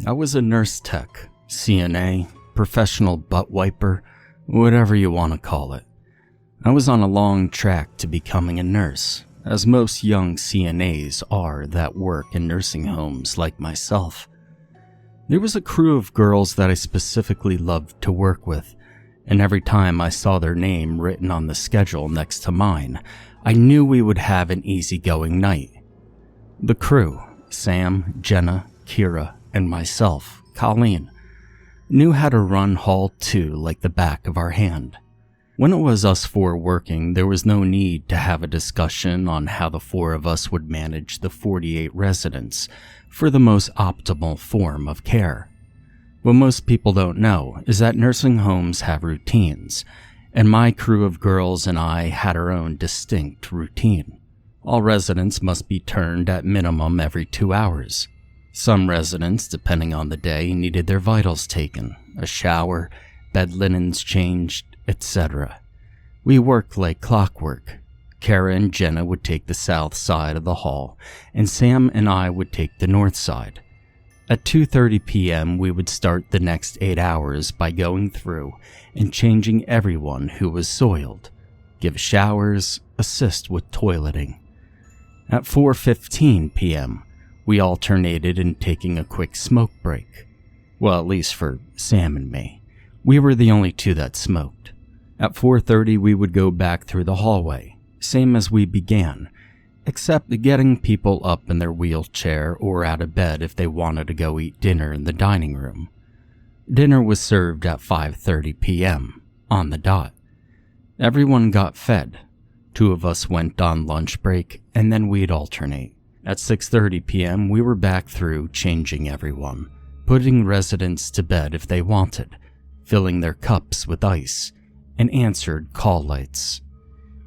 I was a nurse tech, CNA, professional butt wiper, whatever you want to call it. I was on a long track to becoming a nurse, as most young CNAs are that work in nursing homes like myself. There was a crew of girls that I specifically loved to work with, and every time I saw their name written on the schedule next to mine, I knew we would have an easygoing night. The crew, Sam, Jenna, Kira, and myself, Colleen, knew how to run Hall 2 like the back of our hand. When it was us four working, there was no need to have a discussion on how the four of us would manage the 48 residents for the most optimal form of care. What most people don't know is that nursing homes have routines, and my crew of girls and I had our own distinct routine. All residents must be turned at minimum every 2 hours. Some residents, depending on the day, needed their vitals taken, a shower, bed linens changed, etc. We worked like clockwork. Kara and Jenna would take the south side of the hall, and Sam and I would take the north side. At 2:30 p.m., we would start the next 8 hours by going through and changing everyone who was soiled, give showers, assist with toileting. At 4:15 p.m., we alternated in taking a quick smoke break. Well, at least for Sam and me. We were the only two that smoked. At 4:30, we would go back through the hallway, same as we began, except getting people up in their wheelchair or out of bed if they wanted to go eat dinner in the dining room. Dinner was served at 5:30 p.m., on the dot. Everyone got fed. 2 of us went on lunch break, and then we'd alternate. At 6:30 p.m., we were back through changing everyone, putting residents to bed if they wanted, filling their cups with ice, and answered call lights.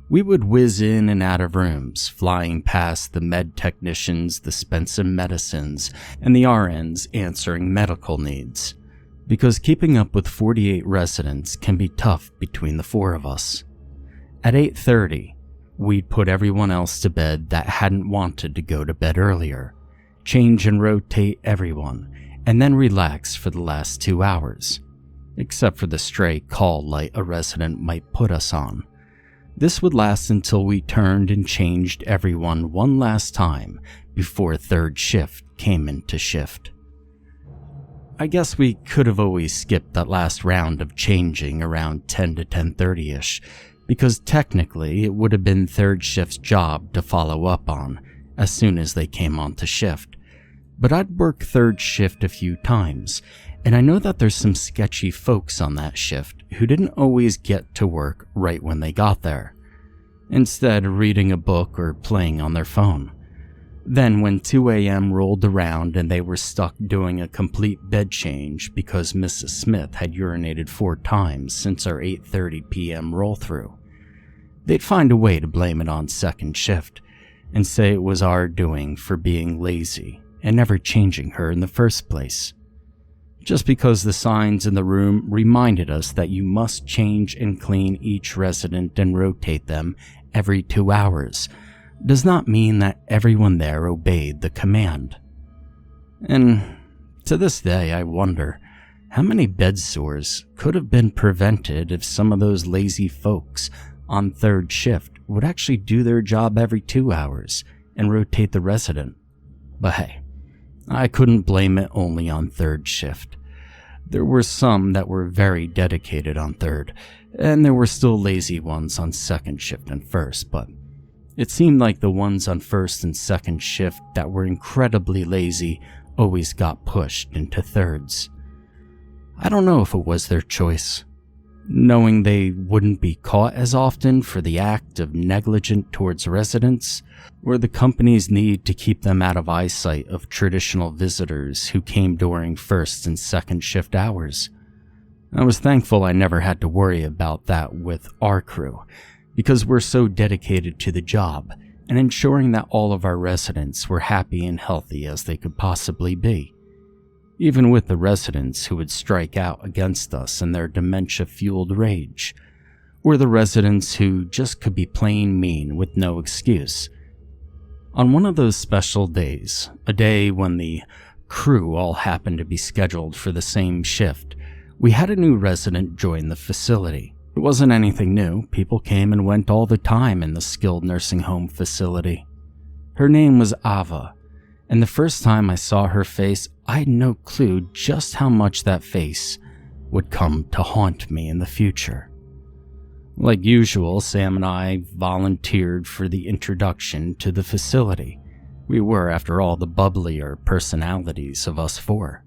We would whiz in and out of rooms, flying past the med technicians dispensing medicines and the RNs answering medical needs, because keeping up with 48 residents can be tough between the 4 of us. At 8:30, we'd put everyone else to bed that hadn't wanted to go to bed earlier, change and rotate everyone, and then relax for the last 2 hours, except for the stray call light a resident might put us on. This would last until we turned and changed everyone one last time before third shift came into shift. I guess we could have always skipped that last round of changing around 10 to 10:30ish, because technically it would have been third shift's job to follow up on as soon as they came onto shift. But I'd worked third shift a few times, and I know that there's some sketchy folks on that shift who didn't always get to work right when they got there, instead reading a book or playing on their phone. Then when 2 a.m. rolled around and they were stuck doing a complete bed change because Mrs. Smith had urinated 4 times since our 8:30 p.m. roll-through, they'd find a way to blame it on second shift and say it was our doing for being lazy and never changing her in the first place. Just because the signs in the room reminded us that you must change and clean each resident and rotate them every 2 hours does not mean that everyone there obeyed the command. And to this day, I wonder how many bed sores could have been prevented if some of those lazy folks on third shift would actually do their job every 2 hours and rotate the resident. But hey, I couldn't blame it only on third shift. There were some that were very dedicated on third, and there were still lazy ones on second shift and first, but it seemed like the ones on first and second shift that were incredibly lazy always got pushed into thirds. I don't know if it was their choice, knowing they wouldn't be caught as often for the act of negligent towards residents, or the company's need to keep them out of eyesight of traditional visitors who came during first and second shift hours. I was thankful I never had to worry about that with our crew, because we're so dedicated to the job and ensuring that all of our residents were happy and healthy as they could possibly be. Even with the residents who would strike out against us in their dementia-fueled rage, or the residents who just could be plain mean with no excuse. On one of those special days, a day when the crew all happened to be scheduled for the same shift, we had a new resident join the facility. It wasn't anything new. People came and went all the time in the skilled nursing home facility. Her name was Ava, and the first time I saw her face, I had no clue just how much that face would come to haunt me in the future. Like usual, Sam and I volunteered for the introduction to the facility. We were, after all, the bubblier personalities of us four.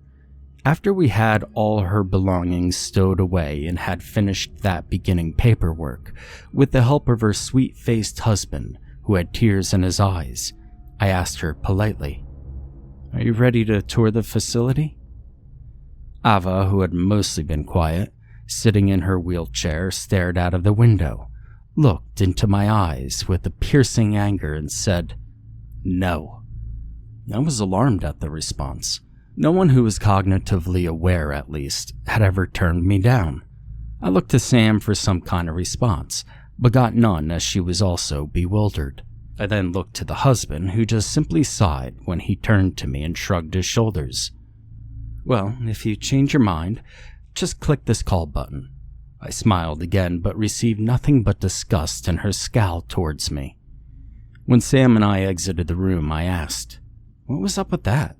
After we had all her belongings stowed away and had finished that beginning paperwork, with the help of her sweet-faced husband, who had tears in his eyes, I asked her politely, "Are you ready to tour the facility?" Ava, who had mostly been quiet, sitting in her wheelchair, stared out of the window, looked into my eyes with a piercing anger and said, "No." I was alarmed at the response. No one who was cognitively aware, at least, had ever turned me down. I looked to Sam for some kind of response, but got none as she was also bewildered. I then looked to the husband, who just simply sighed when he turned to me and shrugged his shoulders. "Well, if you change your mind, just click this call button." I smiled again, but received nothing but disgust in her scowl towards me. When Sam and I exited the room, I asked, "What was up with that?"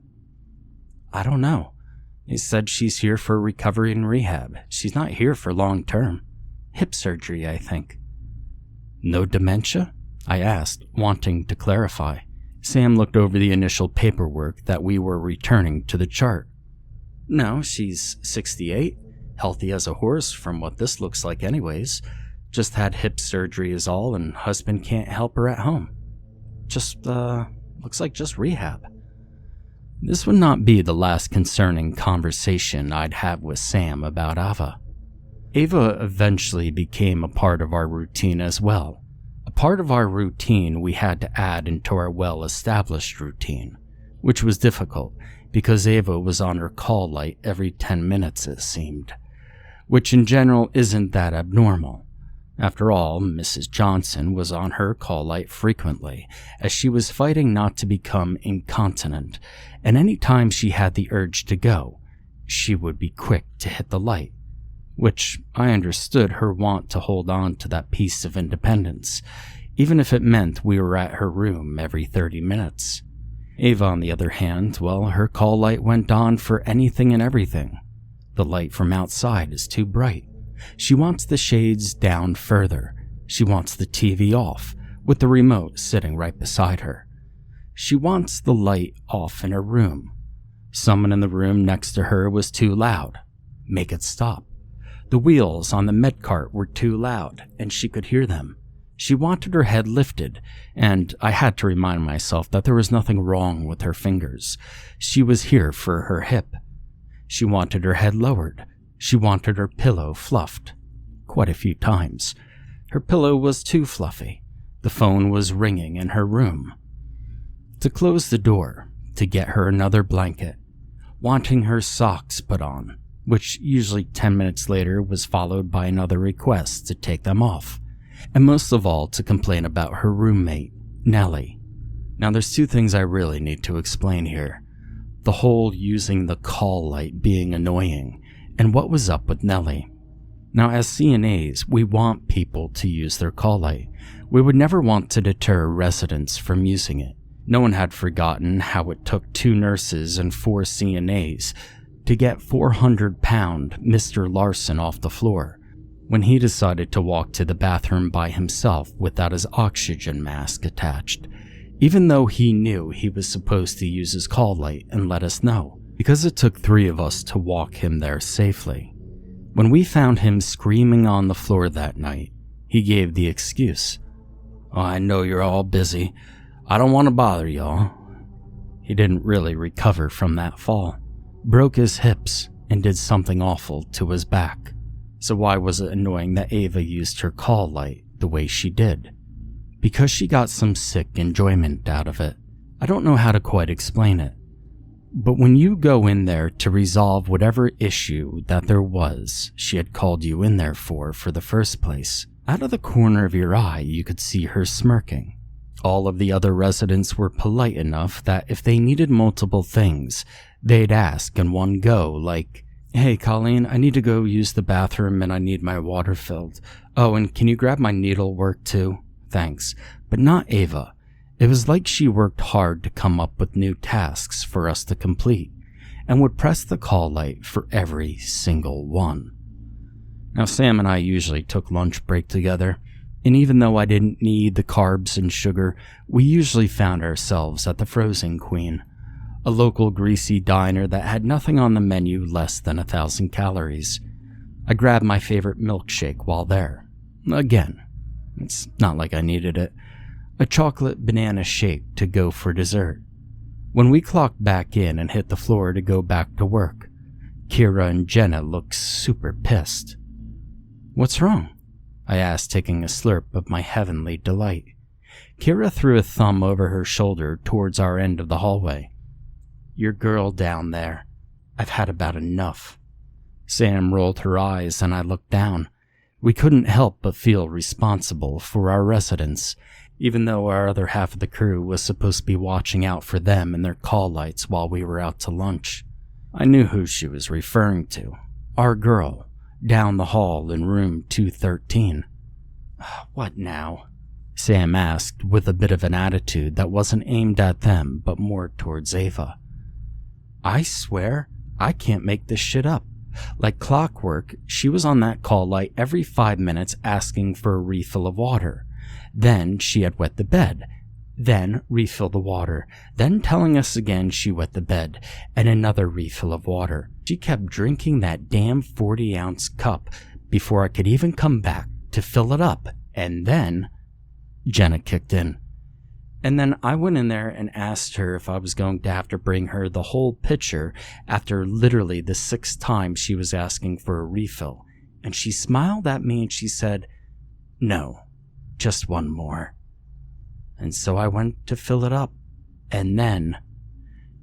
"I don't know. They said she's here for recovery and rehab. She's not here for long term. Hip surgery, I think." "No dementia?" I asked, wanting to clarify. Sam looked over the initial paperwork that we were returning to the chart. "No, she's 68, healthy as a horse from what this looks like anyways. Just had hip surgery is all, and husband can't help her at home. Looks like just rehab." This would not be the last concerning conversation I'd have with Sam about Ava. Ava eventually became a part of our routine as well. A part of our routine we had to add into our well-established routine, which was difficult because Ava was on her call light every 10 minutes it seemed, which in general isn't that abnormal. After all, Mrs. Johnson was on her call light frequently, as she was fighting not to become incontinent, and any time she had the urge to go, she would be quick to hit the light, which I understood her want to hold on to that piece of independence, even if it meant we were at her room every 30 minutes. Ava, on the other hand, well, her call light went on for anything and everything. The light from outside is too bright. She wants the shades down further. She wants the TV off, with the remote sitting right beside her. She wants the light off in her room. Someone in the room next to her was too loud. Make it stop. The wheels on the med cart were too loud, and she could hear them. She wanted her head lifted, and I had to remind myself that there was nothing wrong with her fingers. She was here for her hip. She wanted her head lowered. She wanted her pillow fluffed. Quite a few times. Her pillow was too fluffy. The phone was ringing in her room. To close the door, to get her another blanket. Wanting her socks put on, which usually 10 minutes later was followed by another request to take them off. And most of all, to complain about her roommate, Nelly. Now there's two things I really need to explain here. The whole using the call light being annoying, and what was up with Nelly. Now as CNAs, we want people to use their call light. We would never want to deter residents from using it. No one had forgotten how it took 2 nurses and 4 CNAs to get 400-pound Mr. Larson off the floor when he decided to walk to the bathroom by himself without his oxygen mask attached, even though he knew he was supposed to use his call light and let us know, because it took 3 of us to walk him there safely. When we found him screaming on the floor that night, he gave the excuse, "Oh, I know you're all busy. I don't want to bother y'all." He didn't really recover from that fall, broke his hips, and did something awful to his back. So why was it annoying that Ava used her call light the way she did? Because she got some sick enjoyment out of it. I don't know how to quite explain it. But when you go in there to resolve whatever issue that there was she had called you in there for the first place, out of the corner of your eye you could see her smirking. All of the other residents were polite enough that if they needed multiple things, They'd ask in one go, like, "Hey, Colleen, I need to go use the bathroom and I need my water filled. Oh, and can you grab my needlework too? Thanks." But not Ava. It was like she worked hard to come up with new tasks for us to complete, and would press the call light for every single one. Now, Sam and I usually took lunch break together, and even though I didn't need the carbs and sugar, we usually found ourselves at the Frozen Queen, a local greasy diner that had nothing on the menu less than 1,000 calories. I grabbed my favorite milkshake while there. Again, it's not like I needed it. A chocolate banana shake to go for dessert. When we clocked back in and hit the floor to go back to work, Kira and Jenna looked super pissed. "What's wrong?" I asked, taking a slurp of my heavenly delight. Kira threw a thumb over her shoulder towards our end of the hallway. "Your girl down there. I've had about enough." Sam rolled her eyes and I looked down. We couldn't help but feel responsible for our residents, even though our other half of the crew was supposed to be watching out for them and their call lights while we were out to lunch. I knew who she was referring to. Our girl, down the hall in room 213. "What now?" Sam asked with a bit of an attitude that wasn't aimed at them but more towards Ava. I swear, I can't make this shit up. Like clockwork, she was on that call light every 5 minutes asking for a refill of water. Then she had wet the bed. Then refill the water. Then telling us again she wet the bed. And another refill of water. She kept drinking that damn 40-ounce cup before I could even come back to fill it up. And then Jenna kicked in. And then I went in there and asked her if I was going to have to bring her the whole pitcher after literally the 6th time she was asking for a refill. And she smiled at me and she said, "No, just one more." And so I went to fill it up. And then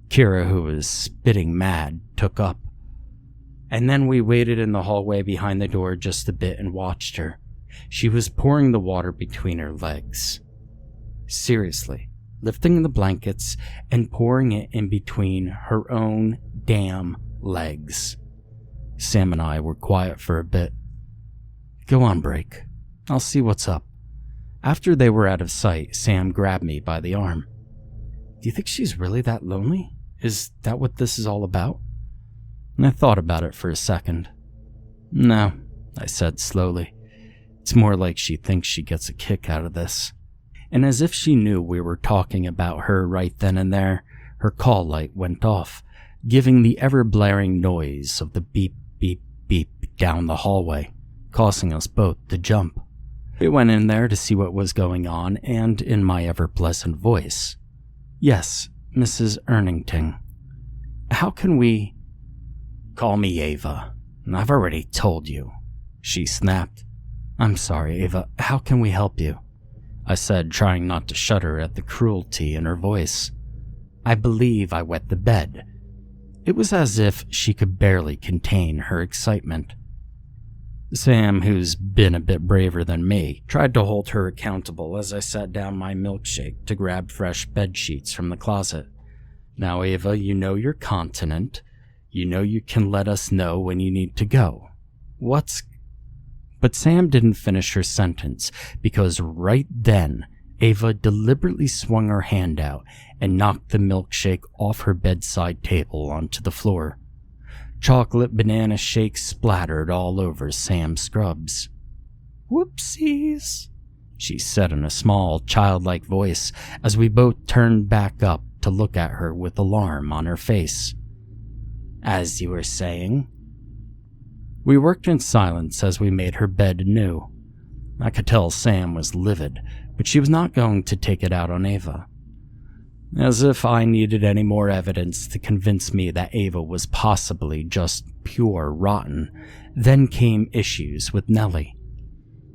Kira, who was spitting mad, took up. And then we waited in the hallway behind the door just a bit and watched her. She was pouring the water between her legs. Seriously, lifting the blankets and pouring it in between her own damn legs. Sam and I were quiet for a bit. "Go on, break. I'll see what's up." After they were out of sight, Sam grabbed me by the arm. "Do you think she's really that lonely? Is that what this is all about?" And I thought about it for a second. "No," I said slowly. "It's more like she thinks she gets a kick out of this." And as if she knew we were talking about her right then and there, her call light went off, giving the ever-blaring noise of the beep, beep, beep down the hallway, causing us both to jump. We went in there to see what was going on, and in my ever-pleasant voice, "Yes, Mrs. Ernington. How can we—" "Call me Ava. I've already told you," she snapped. "I'm sorry, Ava. How can we help you?" I said, trying not to shudder at the cruelty in her voice. "I believe I wet the bed." It was as if she could barely contain her excitement. Sam, who's been a bit braver than me, tried to hold her accountable as I sat down my milkshake to grab fresh bed sheets from the closet. "Now, Ava, you know you're continent. You know you can let us know when you need to go. What's—" But Sam didn't finish her sentence, because right then, Ava deliberately swung her hand out and knocked the milkshake off her bedside table onto the floor. Chocolate banana shake splattered all over Sam's scrubs. "Whoopsies," she said in a small, childlike voice as we both turned back up to look at her with alarm on her face. "As you were saying?" We worked in silence as we made her bed anew. I could tell Sam was livid, but she was not going to take it out on Ava. As if I needed any more evidence to convince me that Ava was possibly just pure rotten, then came issues with Nelly.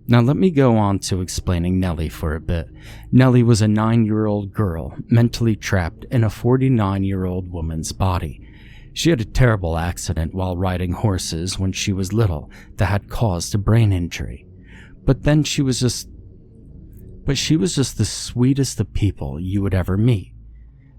Now let me go on to explaining Nelly for a bit. Nelly was a 9-year-old girl mentally trapped in a 49-year-old woman's body. She had a terrible accident while riding horses when she was little that had caused a brain injury. But she was just the sweetest of people you would ever meet.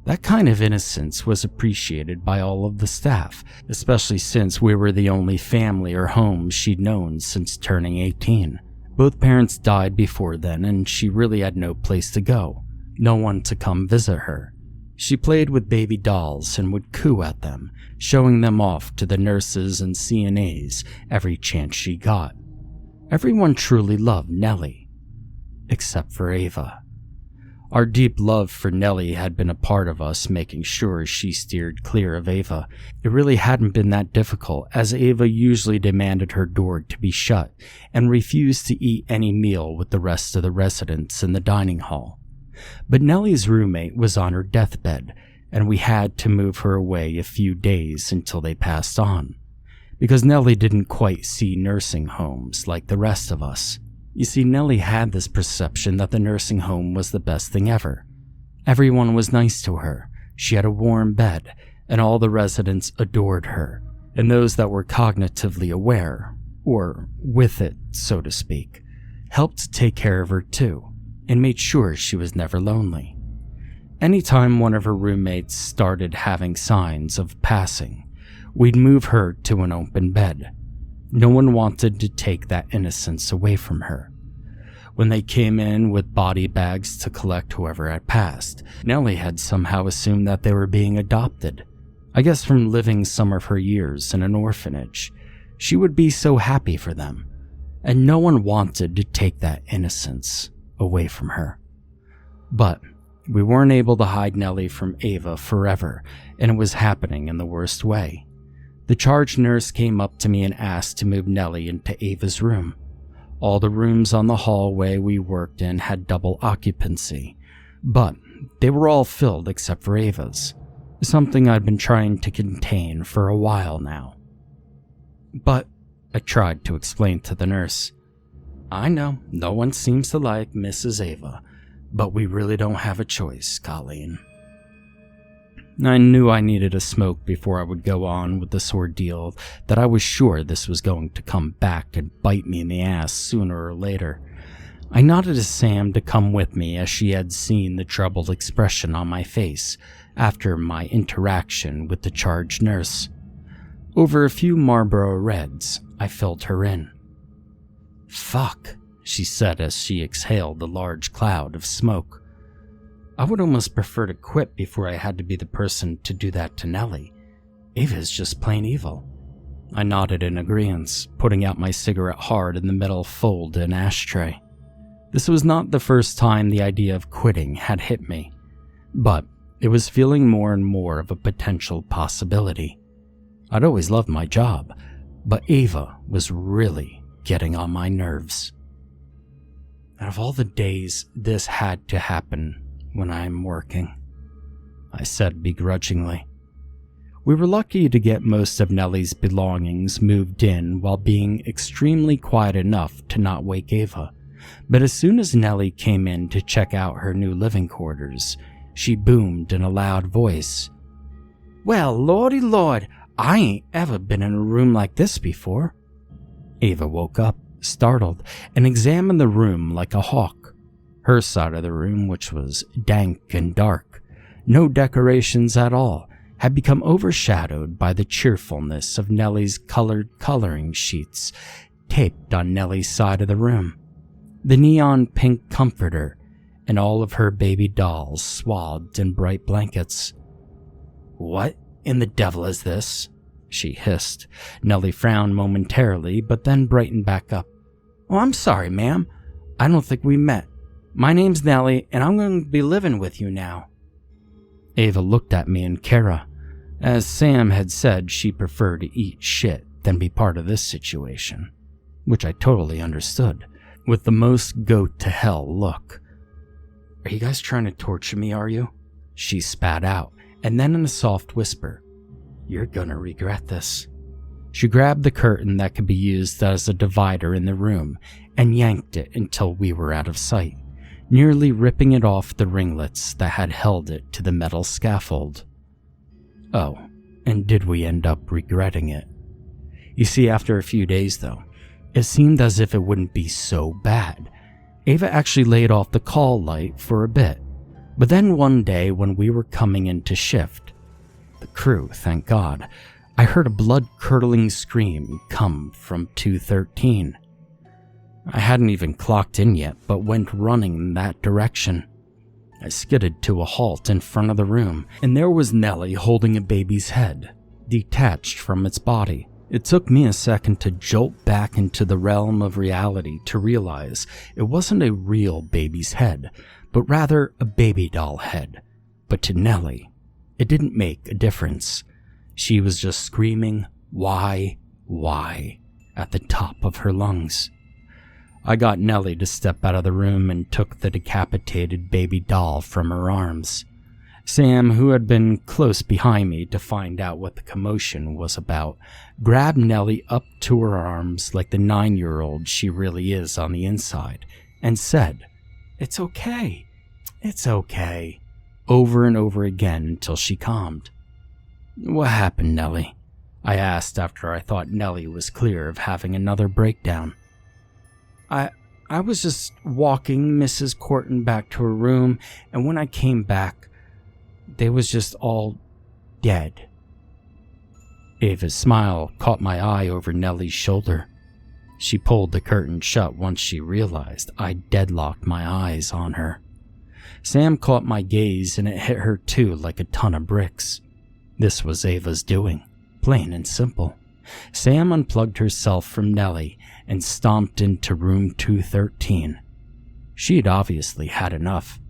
That kind of innocence was appreciated by all of the staff, especially since we were the only family or home she'd known since turning 18. Both parents died before then, and she really had no place to go, no one to come visit her. She played with baby dolls and would coo at them, showing them off to the nurses and CNAs every chance she got. Everyone truly loved Nelly, except for Ava. Our deep love for Nelly had been a part of us making sure she steered clear of Ava. It really hadn't been that difficult, as Ava usually demanded her door to be shut and refused to eat any meal with the rest of the residents in the dining hall. But Nelly's roommate was on her deathbed, and we had to move her away a few days until they passed on, because Nelly didn't quite see nursing homes like the rest of us. You see, Nelly had this perception that the nursing home was the best thing ever. Everyone was nice to her, she had a warm bed, and all the residents adored her, and those that were cognitively aware, or with it, so to speak, helped take care of her too, and made sure she was never lonely. Anytime one of her roommates started having signs of passing, we'd move her to an open bed. No one wanted to take that innocence away from her. When they came in with body bags to collect whoever had passed, Nelly had somehow assumed that they were being adopted. I guess from living some of her years in an orphanage. She would be so happy for them, and no one wanted to take that innocence away from her. But we weren't able to hide Nelly from Ava forever, and it was happening in the worst way. The charge nurse came up to me and asked to move Nelly into Ava's room. All the rooms on the hallway we worked in had double occupancy, but they were all filled except for Ava's, something I'd been trying to contain for a while now. But I tried to explain to the nurse, I know no one seems to like Mrs. Ava, but we really don't have a choice, Colleen. I knew I needed a smoke before I would go on with this ordeal, that I was sure this was going to come back and bite me in the ass sooner or later. I nodded to Sam to come with me as she had seen the troubled expression on my face after my interaction with the charge nurse. Over a few Marlboro Reds, I filled her in. Fuck, she said as she exhaled a large cloud of smoke. I would almost prefer to quit before I had to be the person to do that to Nelly. Ava's just plain evil. I nodded in agreement, putting out my cigarette hard in the metal fold-in ashtray. This was not the first time the idea of quitting had hit me, but it was feeling more and more of a potential possibility. I'd always loved my job, but Ava was really getting on my nerves. Out of all the days this had to happen when I'm working, I said begrudgingly. We were lucky to get most of Nelly's belongings moved in while being extremely quiet enough to not wake Ava, but as soon as Nelly came in to check out her new living quarters, she boomed in a loud voice, "Well, lordy lord, I ain't ever been in a room like this before." Ava woke up, startled, and examined the room like a hawk. Her side of the room, which was dank and dark, no decorations at all, had become overshadowed by the cheerfulness of Nelly's colored coloring sheets taped on Nelly's side of the room, the neon pink comforter, and all of her baby dolls swathed in bright blankets. "What in the devil is this?" she hissed. Nelly frowned momentarily, but then brightened back up. "Oh, I'm sorry, ma'am. I don't think we met. My name's Nelly, and I'm going to be living with you now." Ava looked at me and Kara. As Sam had said, she preferred to eat shit than be part of this situation, which I totally understood, with the most go-to-hell look. "Are you guys trying to torture me, are you?" she spat out, and then in a soft whisper, "You're gonna regret this." She grabbed the curtain that could be used as a divider in the room and yanked it until we were out of sight, nearly ripping it off the ringlets that had held it to the metal scaffold. Oh, and did we end up regretting it? You see, after a few days though, it seemed as if it wouldn't be so bad. Ava actually laid off the call light for a bit, But then one day when we were coming into shift, the crew, thank God, I heard a blood-curdling scream come from 213. I hadn't even clocked in yet, but went running in that direction. I skidded to a halt in front of the room, and there was Nelly holding a baby's head, detached from its body. It took me a second to jolt back into the realm of reality to realize it wasn't a real baby's head, but rather a baby doll head. But to Nelly, it didn't make a difference. She was just screaming, why, at the top of her lungs. I got Nelly to step out of the room and took the decapitated baby doll from her arms. Sam, who had been close behind me to find out what the commotion was about, grabbed Nelly up to her arms like the 9-year-old she really is on the inside, and said, "It's okay, over and over again until she calmed. "What happened, Nelly?" I asked after I thought Nelly was clear of having another breakdown. I was just walking Mrs. Corton back to her room, and when I came back, they was just all dead. Ava's smile caught my eye over Nelly's shoulder. She pulled the curtain shut once she realized I deadlocked my eyes on her. Sam caught my gaze and it hit her too like a ton of bricks. This was Ava's doing, plain and simple. Sam unplugged herself from Nelly and stomped into room 213. She'd obviously had enough.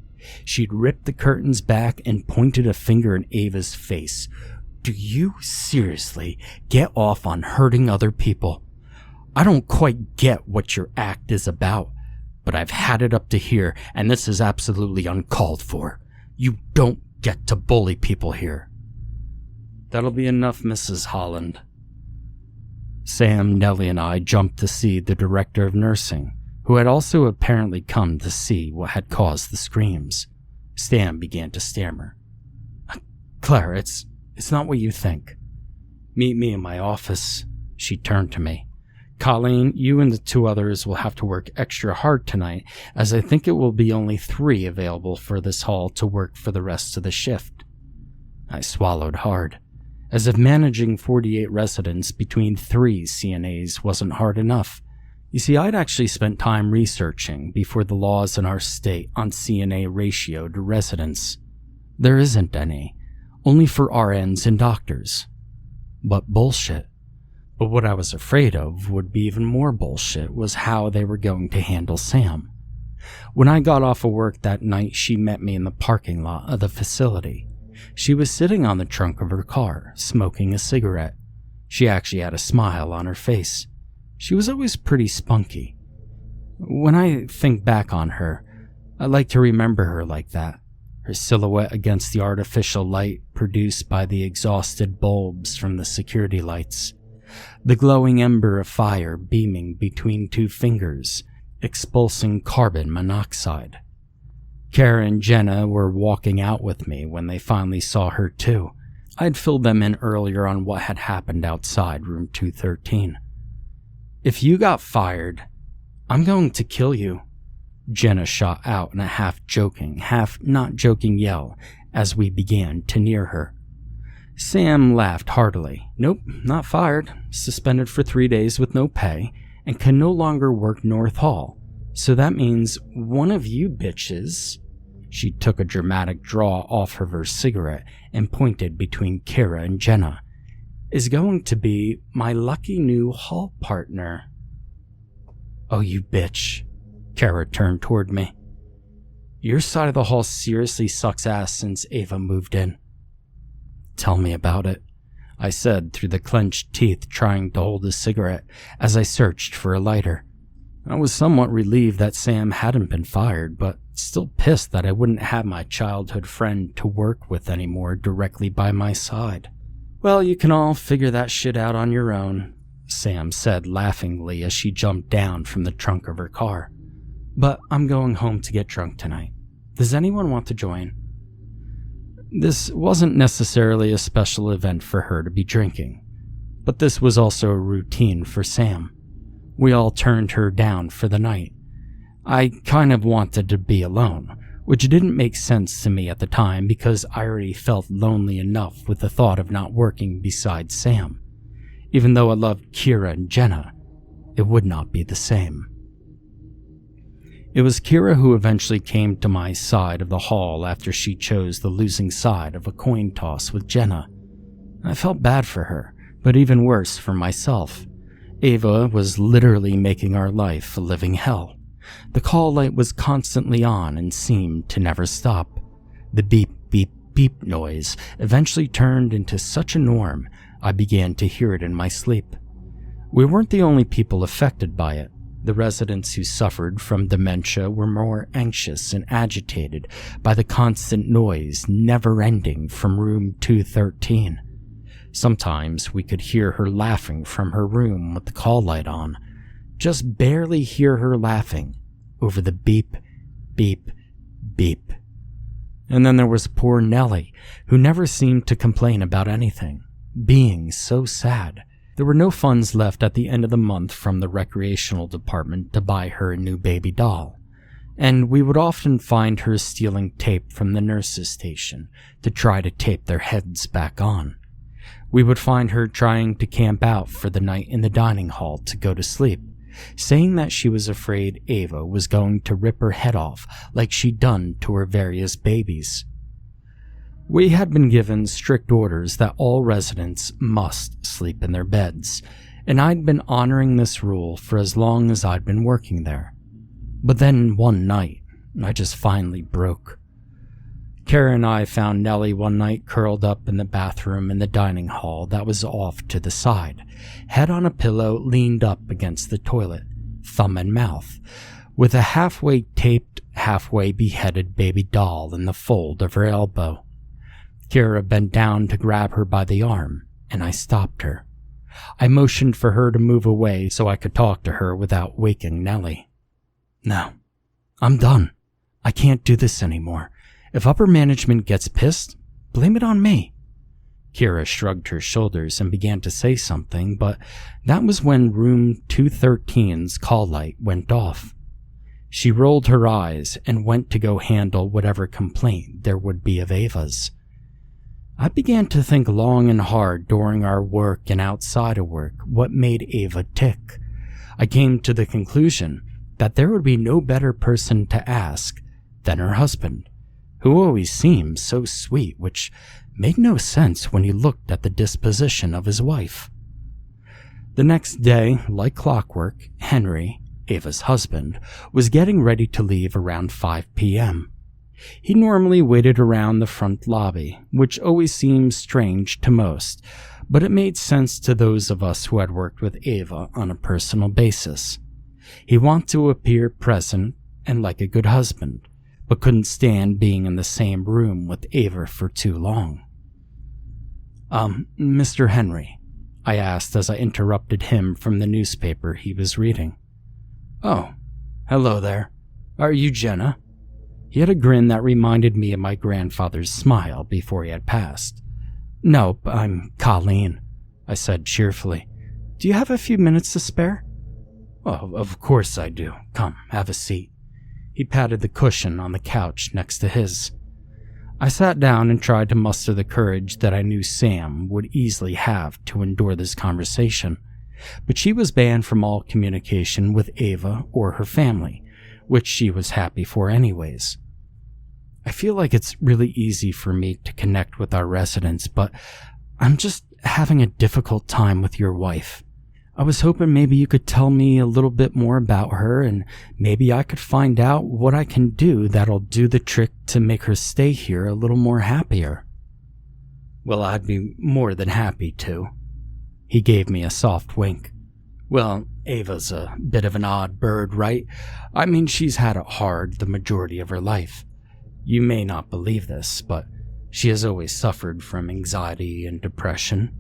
She'd ripped the curtains back and pointed a finger in Ava's face. "Do you seriously get off on hurting other people? I don't quite get what your act is about, but I've had it up to here, and this is absolutely uncalled for. You don't get to bully people here." "That'll be enough, Mrs. Holland." Sam, Nelly, and I jumped to see the director of nursing, who had also apparently come to see what had caused the screams. Sam began to stammer. "Claire, it's not what you think. Meet me in my office." She turned to me. "Colleen, you and the 2 others will have to work extra hard tonight, as I think it will be only 3 available for this hall to work for the rest of the shift." I swallowed hard, as if managing 48 residents between 3 CNAs wasn't hard enough. You see, I'd actually spent time researching before the laws in our state on CNA ratio to residents. There isn't any, only for RNs and doctors. But bullshit. But what I was afraid of would be even more bullshit was how they were going to handle Sam. When I got off of work that night, she met me in the parking lot of the facility. She was sitting on the trunk of her car, smoking a cigarette. She actually had a smile on her face. She was always pretty spunky. When I think back on her, I like to remember her like that. Her silhouette against the artificial light produced by the exhausted bulbs from the security lights. The glowing ember of fire beaming between 2 fingers, expulsing carbon monoxide. Kara and Jenna were walking out with me when they finally saw her too. I'd filled them in earlier on what had happened outside room 213. "If you got fired, I'm going to kill you," Jenna shot out in a half-joking, half-not-joking yell as we began to near her. Sam laughed heartily. "Nope, not fired. Suspended for 3 days with no pay, and can no longer work North Hall. So that means one of you bitches," she took a dramatic draw off of her cigarette and pointed between Kara and Jenna, "is going to be my lucky new hall partner." "Oh, you bitch." Kara turned toward me. "Your side of the hall seriously sucks ass since Ava moved in." "Tell me about it," I said through the clenched teeth, trying to hold a cigarette as I searched for a lighter. I was somewhat relieved that Sam hadn't been fired, but still pissed that I wouldn't have my childhood friend to work with anymore directly by my side. "Well, you can all figure that shit out on your own," Sam said laughingly as she jumped down from the trunk of her car. "But I'm going home to get drunk tonight. Does anyone want to join?" This wasn't necessarily a special event for her to be drinking, but this was also a routine for Sam. We all turned her down for the night. I kind of wanted to be alone, which didn't make sense to me at the time because I already felt lonely enough with the thought of not working beside Sam. Even though I loved Kira and Jenna, it would not be the same. It was Kira who eventually came to my side of the hall after she chose the losing side of a coin toss with Jenna. I felt bad for her, but even worse for myself. Ava was literally making our life a living hell. The call light was constantly on and seemed to never stop. The beep, beep, beep noise eventually turned into such a norm, I began to hear it in my sleep. We weren't the only people affected by it. The residents who suffered from dementia were more anxious and agitated by the constant noise never ending from room 213. Sometimes we could hear her laughing from her room with the call light on. Just barely hear her laughing over the beep, beep, beep. And then there was poor Nelly, who never seemed to complain about anything, being so sad. There were no funds left at the end of the month from the recreational department to buy her a new baby doll, and we would often find her stealing tape from the nurse's station to try to tape their heads back on. We would find her trying to camp out for the night in the dining hall to go to sleep, saying that she was afraid Ava was going to rip her head off like she'd done to her various babies. We had been given strict orders that all residents must sleep in their beds, and I'd been honoring this rule for as long as I'd been working there. But then one night, I just finally broke. Kara and I found Nelly one night curled up in the bathroom in the dining hall that was off to the side, head on a pillow leaned up against the toilet, thumb in mouth, with a halfway taped, halfway beheaded baby doll in the fold of her elbow. Kira bent down to grab her by the arm, and I stopped her. I motioned for her to move away so I could talk to her without waking Nelly. "No, I'm done. I can't do this anymore. If upper management gets pissed, blame it on me." Kira shrugged her shoulders and began to say something, but that was when room 213's call light went off. She rolled her eyes and went to go handle whatever complaint there would be of Ava's. I began to think long and hard during our work and outside of work what made Ava tick. I came to the conclusion that there would be no better person to ask than her husband, who always seemed so sweet, which made no sense when you looked at the disposition of his wife. The next day, like clockwork, Henry, Ava's husband, was getting ready to leave around 5 p.m. He normally waited around the front lobby, which always seemed strange to most, but it made sense to those of us who had worked with Ava on a personal basis. He wanted to appear present and like a good husband, but couldn't stand being in the same room with Ava for too long. Mr. Henry," I asked as I interrupted him from the newspaper he was reading. "Oh, hello there. Are you Jenna?" He had a grin that reminded me of my grandfather's smile before he had passed. "Nope, I'm Colleen," I said cheerfully. "Do you have a few minutes to spare?" "Oh, of course I do. Come, have a seat." He patted the cushion on the couch next to his. I sat down and tried to muster the courage that I knew Sam would easily have to endure this conversation, but she was banned from all communication with Ava or her family, which she was happy for anyways. I feel like it's really easy for me to connect with our residents, but I'm just having a difficult time with your wife. I was hoping maybe you could tell me a little bit more about her, and maybe I could find out what I can do that'll do the trick to make her stay here a little more happier. "Well, I'd be more than happy to." He gave me a soft wink. "Well, Ava's a bit of an odd bird, right? I mean, she's had it hard the majority of her life. You may not believe this, but she has always suffered from anxiety and depression.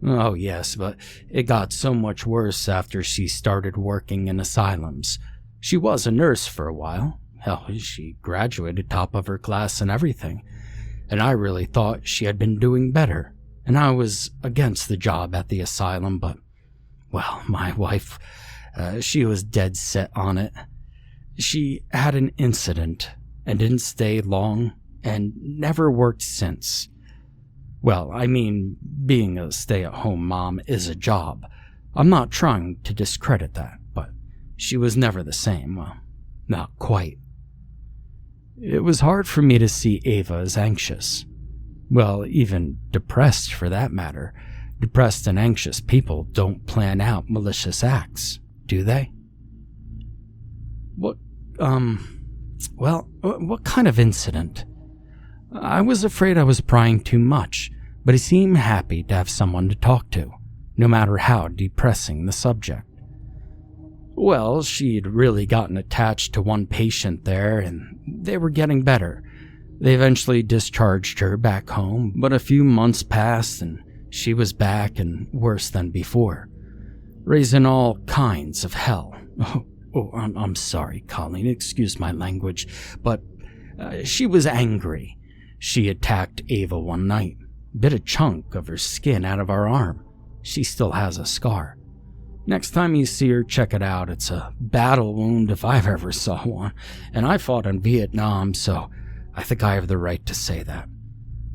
Oh yes, but it got so much worse after she started working in asylums. She was a nurse for a while. Hell, she graduated top of her class and everything. And I really thought she had been doing better. And I was against the job at the asylum, but, well, my wife, she was dead set on it. She had an incident, and didn't stay long and never worked since. Well, I mean, being a stay-at-home mom is a job. I'm not trying to discredit that, but she was never the same. Well, not quite. It was hard for me to see Ava as anxious. Well, even depressed for that matter. Depressed and anxious people don't plan out malicious acts, do they? What kind of incident? I was afraid I was prying too much, but he seemed happy to have someone to talk to, no matter how depressing the subject. Well, she'd really gotten attached to one patient there, and they were getting better. They eventually discharged her back home, but a few months passed and she was back and worse than before, raising all kinds of hell. I'm sorry, Colleen, excuse my language, but she was angry. She attacked Ava one night, bit a chunk of her skin out of our arm. She still has a scar. Next time you see her, check it out. It's a battle wound if I've ever saw one, and I fought in Vietnam, so I think I have the right to say that.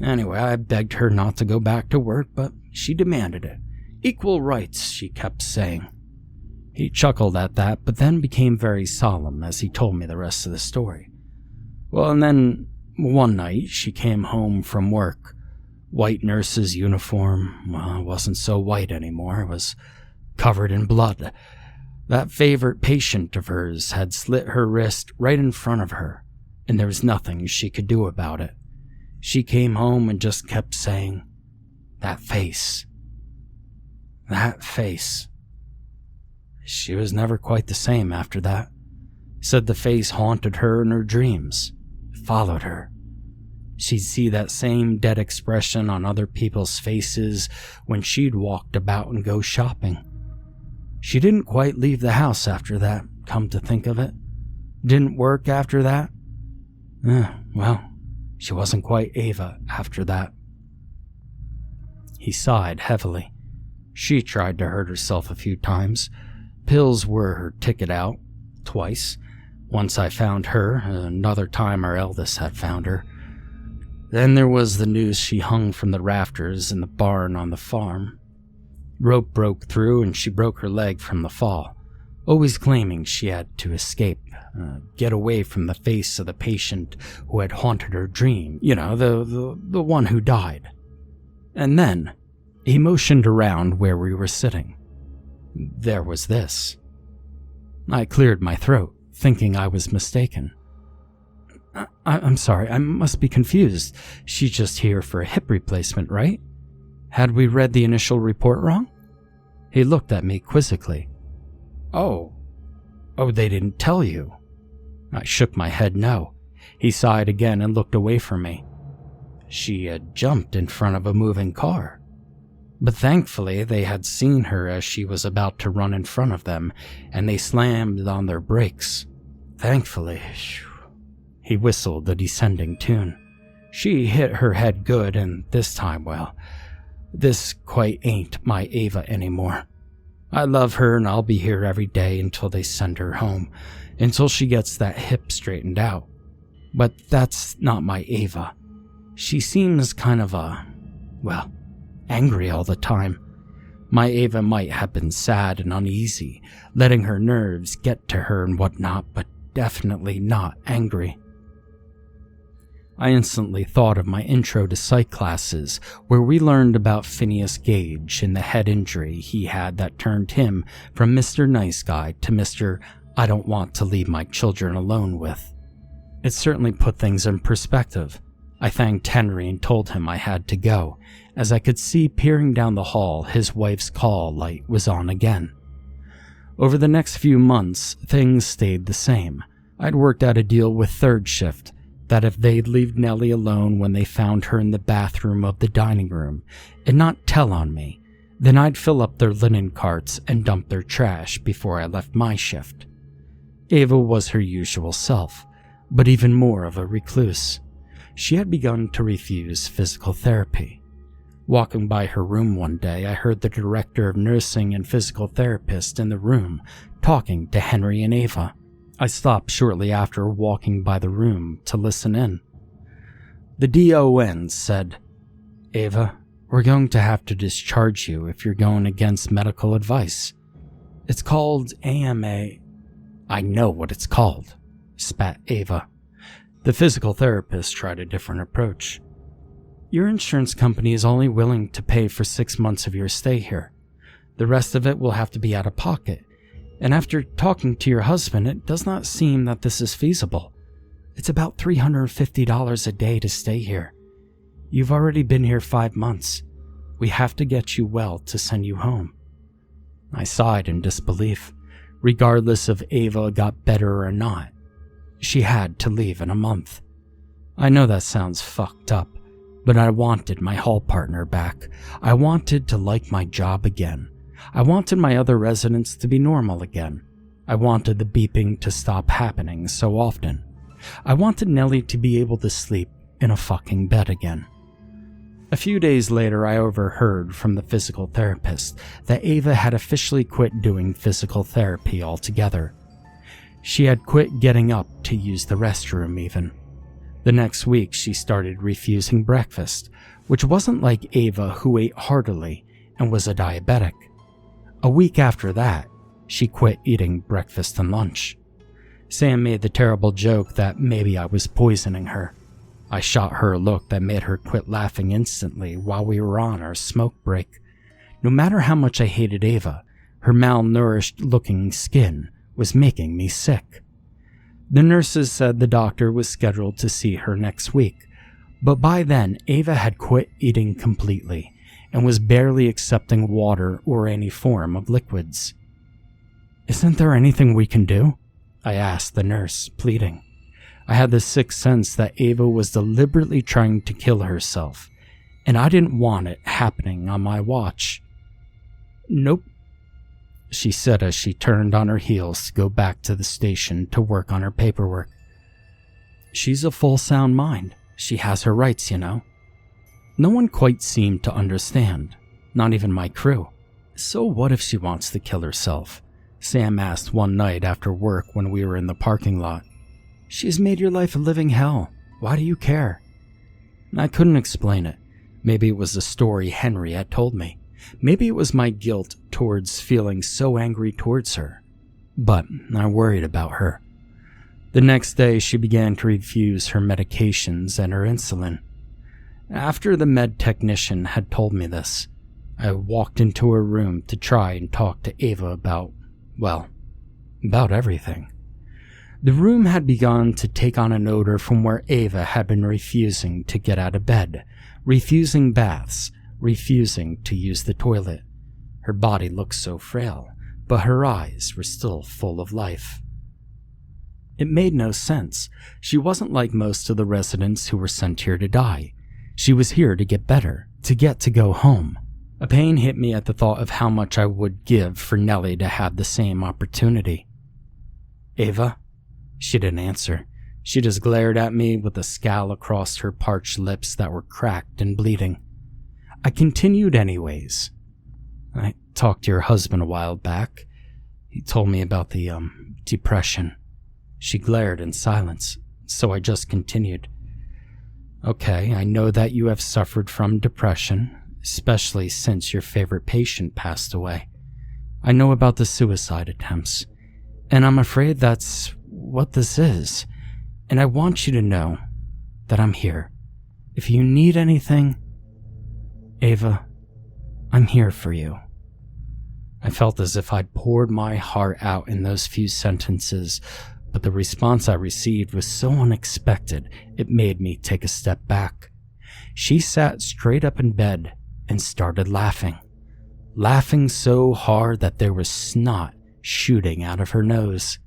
Anyway, I begged her not to go back to work, but she demanded it. Equal rights, she kept saying. He chuckled at that, but then became very solemn as he told me the rest of the story. Well, and then one night she came home from work. White nurse's uniform, well, it wasn't so white anymore. It was covered in blood. That favorite patient of hers had slit her wrist right in front of her, and there was nothing she could do about it. She came home and just kept saying, "That face. That face." She was never quite the same after that. Said the face haunted her in her dreams, followed her. She'd see that same dead expression on other people's faces when she'd walked about and go shopping. She didn't quite leave the house after that, come to think of it. Didn't work after that. Well, she wasn't quite Ava after that. He sighed heavily. She tried to hurt herself a few times. Pills were her ticket out, twice. Once I found her, another time our eldest had found her. Then there was the news she hung from the rafters in the barn on the farm. Rope broke through and she broke her leg from the fall, always claiming she had to escape, get away from the face of the patient who had haunted her dream, the one who died. And then, he motioned around where we were sitting. There was this. I cleared my throat, thinking I was mistaken. I'm sorry, I must be confused. She's just here for a hip replacement, right? Had we read the initial report wrong? He looked at me quizzically. Oh, they didn't tell you. I shook my head no. He sighed again and looked away from me. She had jumped in front of a moving car. But thankfully they had seen her as she was about to run in front of them, and they slammed on their brakes. Thankfully. He whistled a descending tune. She hit her head good, and this time, well, this quite ain't my Ava anymore. I love her and I'll be here every day until they send her home, until she gets that hip straightened out. But that's not my Ava. She seems kind of angry all the time. My Ava might have been sad and uneasy, letting her nerves get to her and whatnot, but definitely not angry. I instantly thought of my intro to psych classes, where we learned about Phineas Gage and the head injury he had that turned him from Mr. Nice Guy to Mr. I don't want to leave my children alone with. It certainly put things in perspective. I thanked Henry and told him I had to go, as I could see peering down the hall his wife's call light was on again. Over the next few months, things stayed the same. I'd worked out a deal with Third Shift, that if they'd leave Nelly alone when they found her in the bathroom of the dining room and not tell on me, then I'd fill up their linen carts and dump their trash before I left my shift. Ava was her usual self, but even more of a recluse. She had begun to refuse physical therapy. Walking by her room one day, I heard the director of nursing and physical therapist in the room talking to Henry and Ava. I stopped shortly after walking by the room to listen in. The DON said, "Ava, we're going to have to discharge you if you're going against medical advice. It's called AMA." "I know what it's called," spat Ava. The physical therapist tried a different approach. "Your insurance company is only willing to pay for 6 months of your stay here. The rest of it will have to be out of pocket. And after talking to your husband, it does not seem that this is feasible. It's about $350 a day to stay here. You've already been here 5 months. We have to get you well to send you home." I sighed in disbelief. Regardless if Ava got better or not, she had to leave in a month. I know that sounds fucked up, but I wanted my hall partner back. I wanted to like my job again. I wanted my other residents to be normal again. I wanted the beeping to stop happening so often. I wanted Nelly to be able to sleep in a fucking bed again. A few days later, I overheard from the physical therapist that Ava had officially quit doing physical therapy altogether. She had quit getting up to use the restroom even. The next week, she started refusing breakfast, which wasn't like Ava, who ate heartily and was a diabetic. A week after that, she quit eating breakfast and lunch. Sam made the terrible joke that maybe I was poisoning her. I shot her a look that made her quit laughing instantly while we were on our smoke break. No matter how much I hated Ava, her malnourished-looking skin was making me sick. The nurses said the doctor was scheduled to see her next week, but by then Ava had quit eating completely and was barely accepting water or any form of liquids. "Isn't there anything we can do?" I asked the nurse, pleading. I had the sixth sense that Ava was deliberately trying to kill herself, and I didn't want it happening on my watch. "Nope," she said as she turned on her heels to go back to the station to work on her paperwork. "She's a full sound mind. She has her rights, you know." No one quite seemed to understand, not even my crew. "So what if she wants to kill herself?" Sam asked one night after work when we were in the parking lot. "She's made your life a living hell. Why do you care?" I couldn't explain it. Maybe it was the story Henry had told me. Maybe it was my guilt towards feeling so angry towards her. But I worried about her. The next day, she began to refuse her medications and her insulin. After the med technician had told me this, I walked into her room to try and talk to Ava about everything. The room had begun to take on an odor from where Ava had been refusing to get out of bed, refusing baths, refusing to use the toilet. Her body looked so frail, but her eyes were still full of life. It made no sense. She wasn't like most of the residents who were sent here to die. She was here to get better, to get to go home. A pain hit me at the thought of how much I would give for Nelly to have the same opportunity. "Ava?" She didn't answer. She just glared at me with a scowl across her parched lips that were cracked and bleeding. I continued anyways. "I talked to your husband a while back. He told me about the, depression." She glared in silence, so I just continued. "Okay, I know that you have suffered from depression, especially since your favorite patient passed away. I know about the suicide attempts, and I'm afraid that's what this is. And I want you to know that I'm here. If you need anything, Ava, I'm here for you." I felt as if I'd poured my heart out in those few sentences, but the response I received was so unexpected it made me take a step back. She sat straight up in bed and started laughing. Laughing so hard that there was snot shooting out of her nose.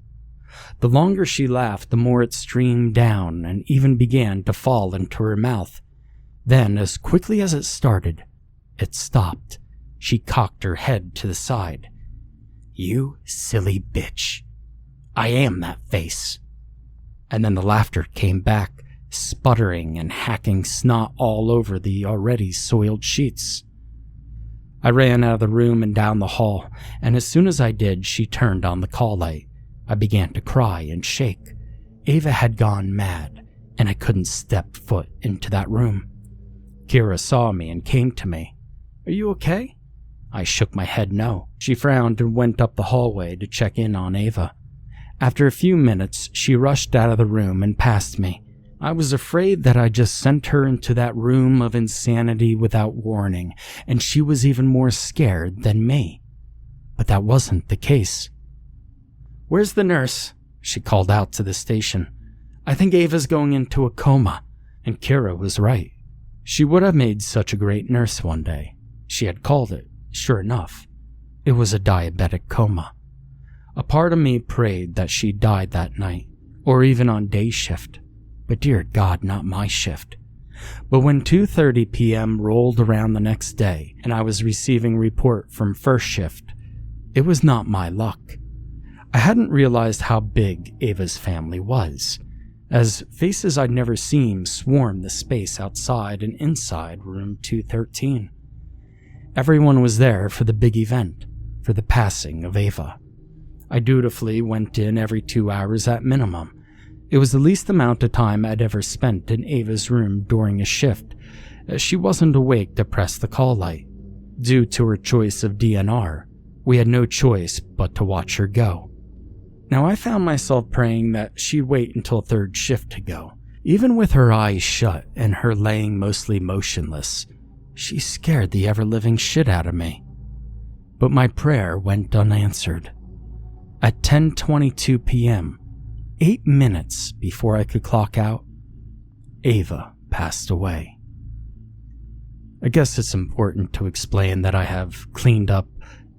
The longer she laughed, the more it streamed down and even began to fall into her mouth. Then, as quickly as it started, it stopped. She cocked her head to the side. "You silly bitch. I am that face." And then the laughter came back, sputtering and hacking snot all over the already soiled sheets. I ran out of the room and down the hall, and as soon as I did, she turned on the call light. I began to cry and shake. Ava had gone mad, and I couldn't step foot into that room. Kira saw me and came to me. "Are you okay?" I shook my head no. She frowned and went up the hallway to check in on Ava. After a few minutes, she rushed out of the room and past me. I was afraid that I just sent her into that room of insanity without warning, and she was even more scared than me. But that wasn't the case. "Where's the nurse?" she called out to the station. "I think Ava's going into a coma." And Kira was right. She would have made such a great nurse one day. She had called it, sure enough. It was a diabetic coma. A part of me prayed that she died that night, or even on day shift. But dear God, not my shift. But when 2:30 p.m. rolled around the next day, and I was receiving report from first shift, it was not my luck. I hadn't realized how big Ava's family was, as faces I'd never seen swarmed the space outside and inside room 213. Everyone was there for the big event, for the passing of Ava. I dutifully went in every 2 hours at minimum. It was the least amount of time I'd ever spent in Ava's room during a shift, as she wasn't awake to press the call light. Due to her choice of DNR, we had no choice but to watch her go. Now I found myself praying that she'd wait until third shift to go. Even with her eyes shut and her laying mostly motionless, she scared the ever-living shit out of me. But my prayer went unanswered. At 10:22 p.m., 8 minutes before I could clock out, Ava passed away. I guess it's important to explain that I have cleaned up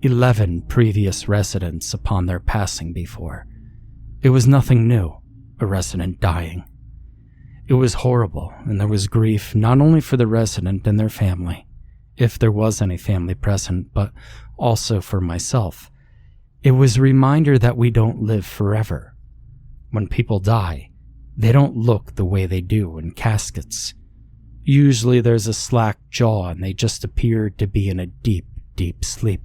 11 previous residents upon their passing before. It was nothing new, a resident dying. It was horrible, and there was grief not only for the resident and their family, if there was any family present, but also for myself. It was a reminder that we don't live forever. When people die, they don't look the way they do in caskets. Usually there's a slack jaw and they just appear to be in a deep, deep sleep.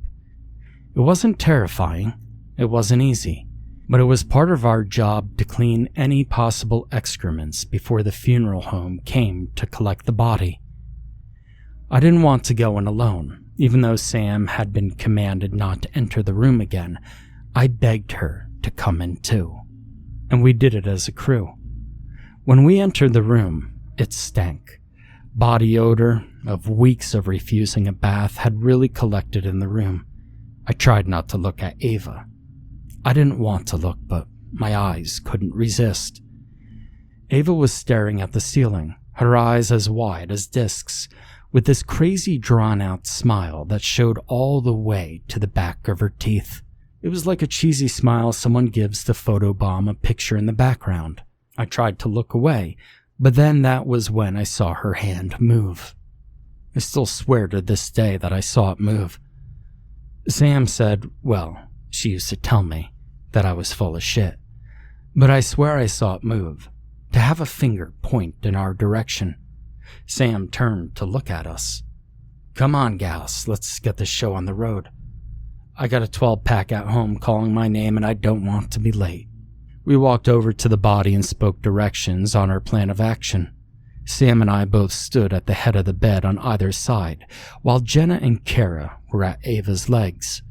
It wasn't terrifying, it wasn't easy, but it was part of our job to clean any possible excrements before the funeral home came to collect the body. I didn't want to go in alone. Even though Sam had been commanded not to enter the room again, I begged her to come in too. And we did it as a crew. When we entered the room, it stank. Body odor of weeks of refusing a bath had really collected in the room. I tried not to look at Ava. I didn't want to look, but my eyes couldn't resist. Ava was staring at the ceiling, her eyes as wide as discs, with this crazy drawn-out smile that showed all the way to the back of her teeth. It was like a cheesy smile someone gives to photobomb a picture in the background. I tried to look away, but then that was when I saw her hand move. I still swear to this day that I saw it move. Sam said, well, she used to tell me that I was full of shit, but I swear I saw it move, to have a finger point in our direction. Sam turned to look at us. "Come on, gals, let's get this show on the road. I got a 12-pack at home calling my name and I don't want to be late." We walked over to the body and spoke directions on our plan of action. Sam and I both stood at the head of the bed on either side, while Jenna and Kara were at Ava's legs.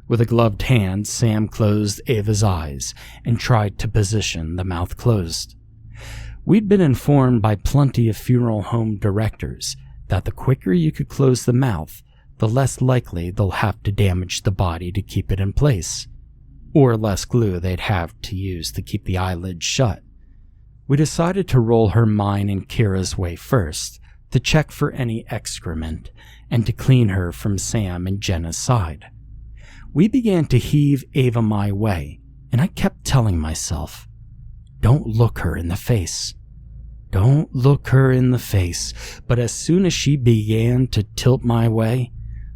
With a gloved hand, Sam closed Ava's eyes and tried to position the mouth closed. We'd been informed by plenty of funeral home directors that the quicker you could close the mouth, the less likely they'll have to damage the body to keep it in place, or less glue they'd have to use to keep the eyelids shut. We decided to roll her mine and Kira's way first, to check for any excrement, and to clean her from Sam and Jenna's side. We began to heave Ava my way, and I kept telling myself, don't look her in the face. Don't look her in the face. But as soon as she began to tilt my way,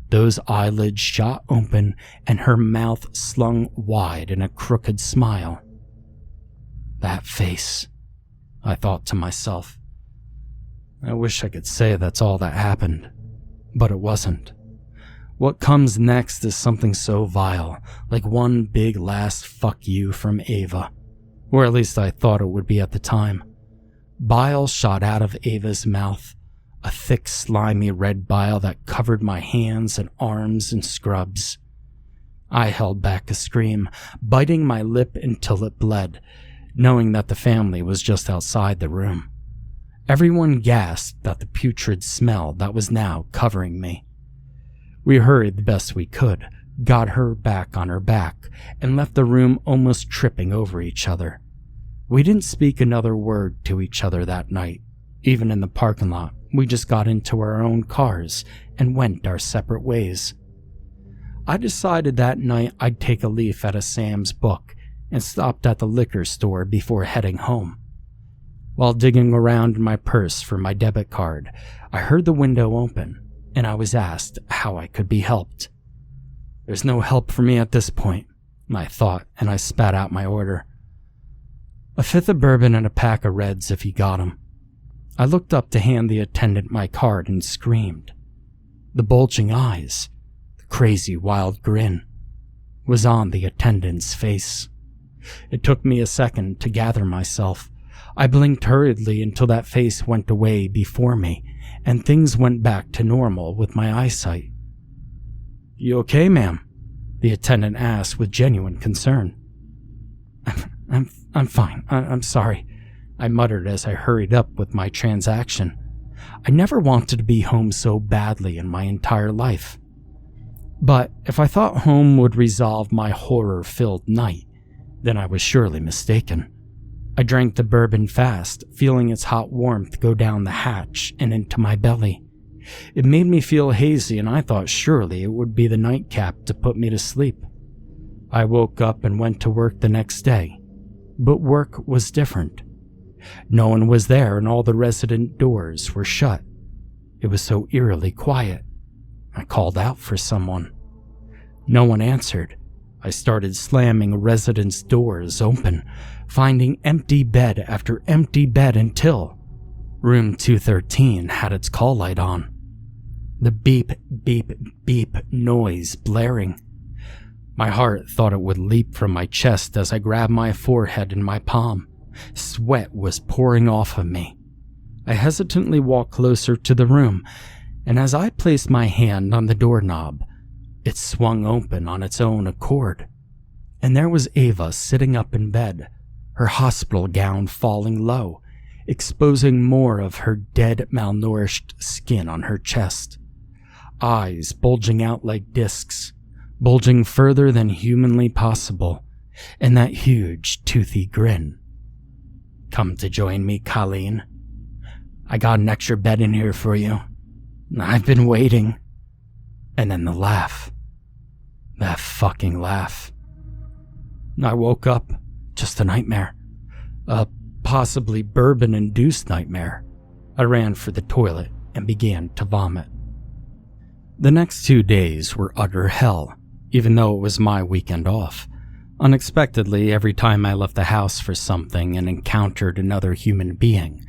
those eyelids shot open and her mouth slung wide in a crooked smile. That face, I thought to myself. I wish I could say that's all that happened, but it wasn't. What comes next is something so vile, like one big last fuck you from Ava. Or at least I thought it would be at the time. Bile shot out of Ava's mouth, a thick, slimy red bile that covered my hands and arms in scrubs. I held back a scream, biting my lip until it bled, knowing that the family was just outside the room. Everyone gasped at the putrid smell that was now covering me. We hurried the best we could, got her back on her back, and left the room almost tripping over each other. We didn't speak another word to each other that night. Even in the parking lot, we just got into our own cars and went our separate ways. I decided that night I'd take a leaf out of Sam's book and stopped at the liquor store before heading home. While digging around in my purse for my debit card, I heard the window open, and I was asked how I could be helped. There's no help for me at this point, I thought, and I spat out my order. A fifth of bourbon and a pack of Reds if you got 'em. I looked up to hand the attendant my card and screamed. The bulging eyes, the crazy wild grin, was on the attendant's face. It took me a second to gather myself. I blinked hurriedly until that face went away before me, and things went back to normal with my eyesight. "You okay, ma'am?" the attendant asked with genuine concern. I'm fine. I'm sorry," I muttered as I hurried up with my transaction. I never wanted to be home so badly in my entire life. But if I thought home would resolve my horror-filled night, then I was surely mistaken. I drank the bourbon fast, feeling its hot warmth go down the hatch and into my belly. It made me feel hazy, and I thought surely it would be the nightcap to put me to sleep. I woke up and went to work the next day. But work was different. No one was there and all the resident doors were shut. It was so eerily quiet. I called out for someone. No one answered. I started slamming residents' doors open, finding empty bed after empty bed until room 213 had its call light on. The beep, beep, beep noise blaring. My heart thought it would leap from my chest as I grabbed my forehead in my palm. Sweat was pouring off of me. I hesitantly walked closer to the room, and as I placed my hand on the doorknob, it swung open on its own accord. And there was Ava sitting up in bed, her hospital gown falling low, exposing more of her dead, malnourished skin on her chest. Eyes bulging out like discs, bulging further than humanly possible, and that huge, toothy grin. "Come to join me, Colleen. I got an extra bed in here for you. I've been waiting." And then the laugh. That fucking laugh. I woke up. Just a nightmare. A possibly bourbon-induced nightmare. I ran for the toilet and began to vomit. The next 2 days were utter hell, even though it was my weekend off. Unexpectedly, every time I left the house for something and encountered another human being,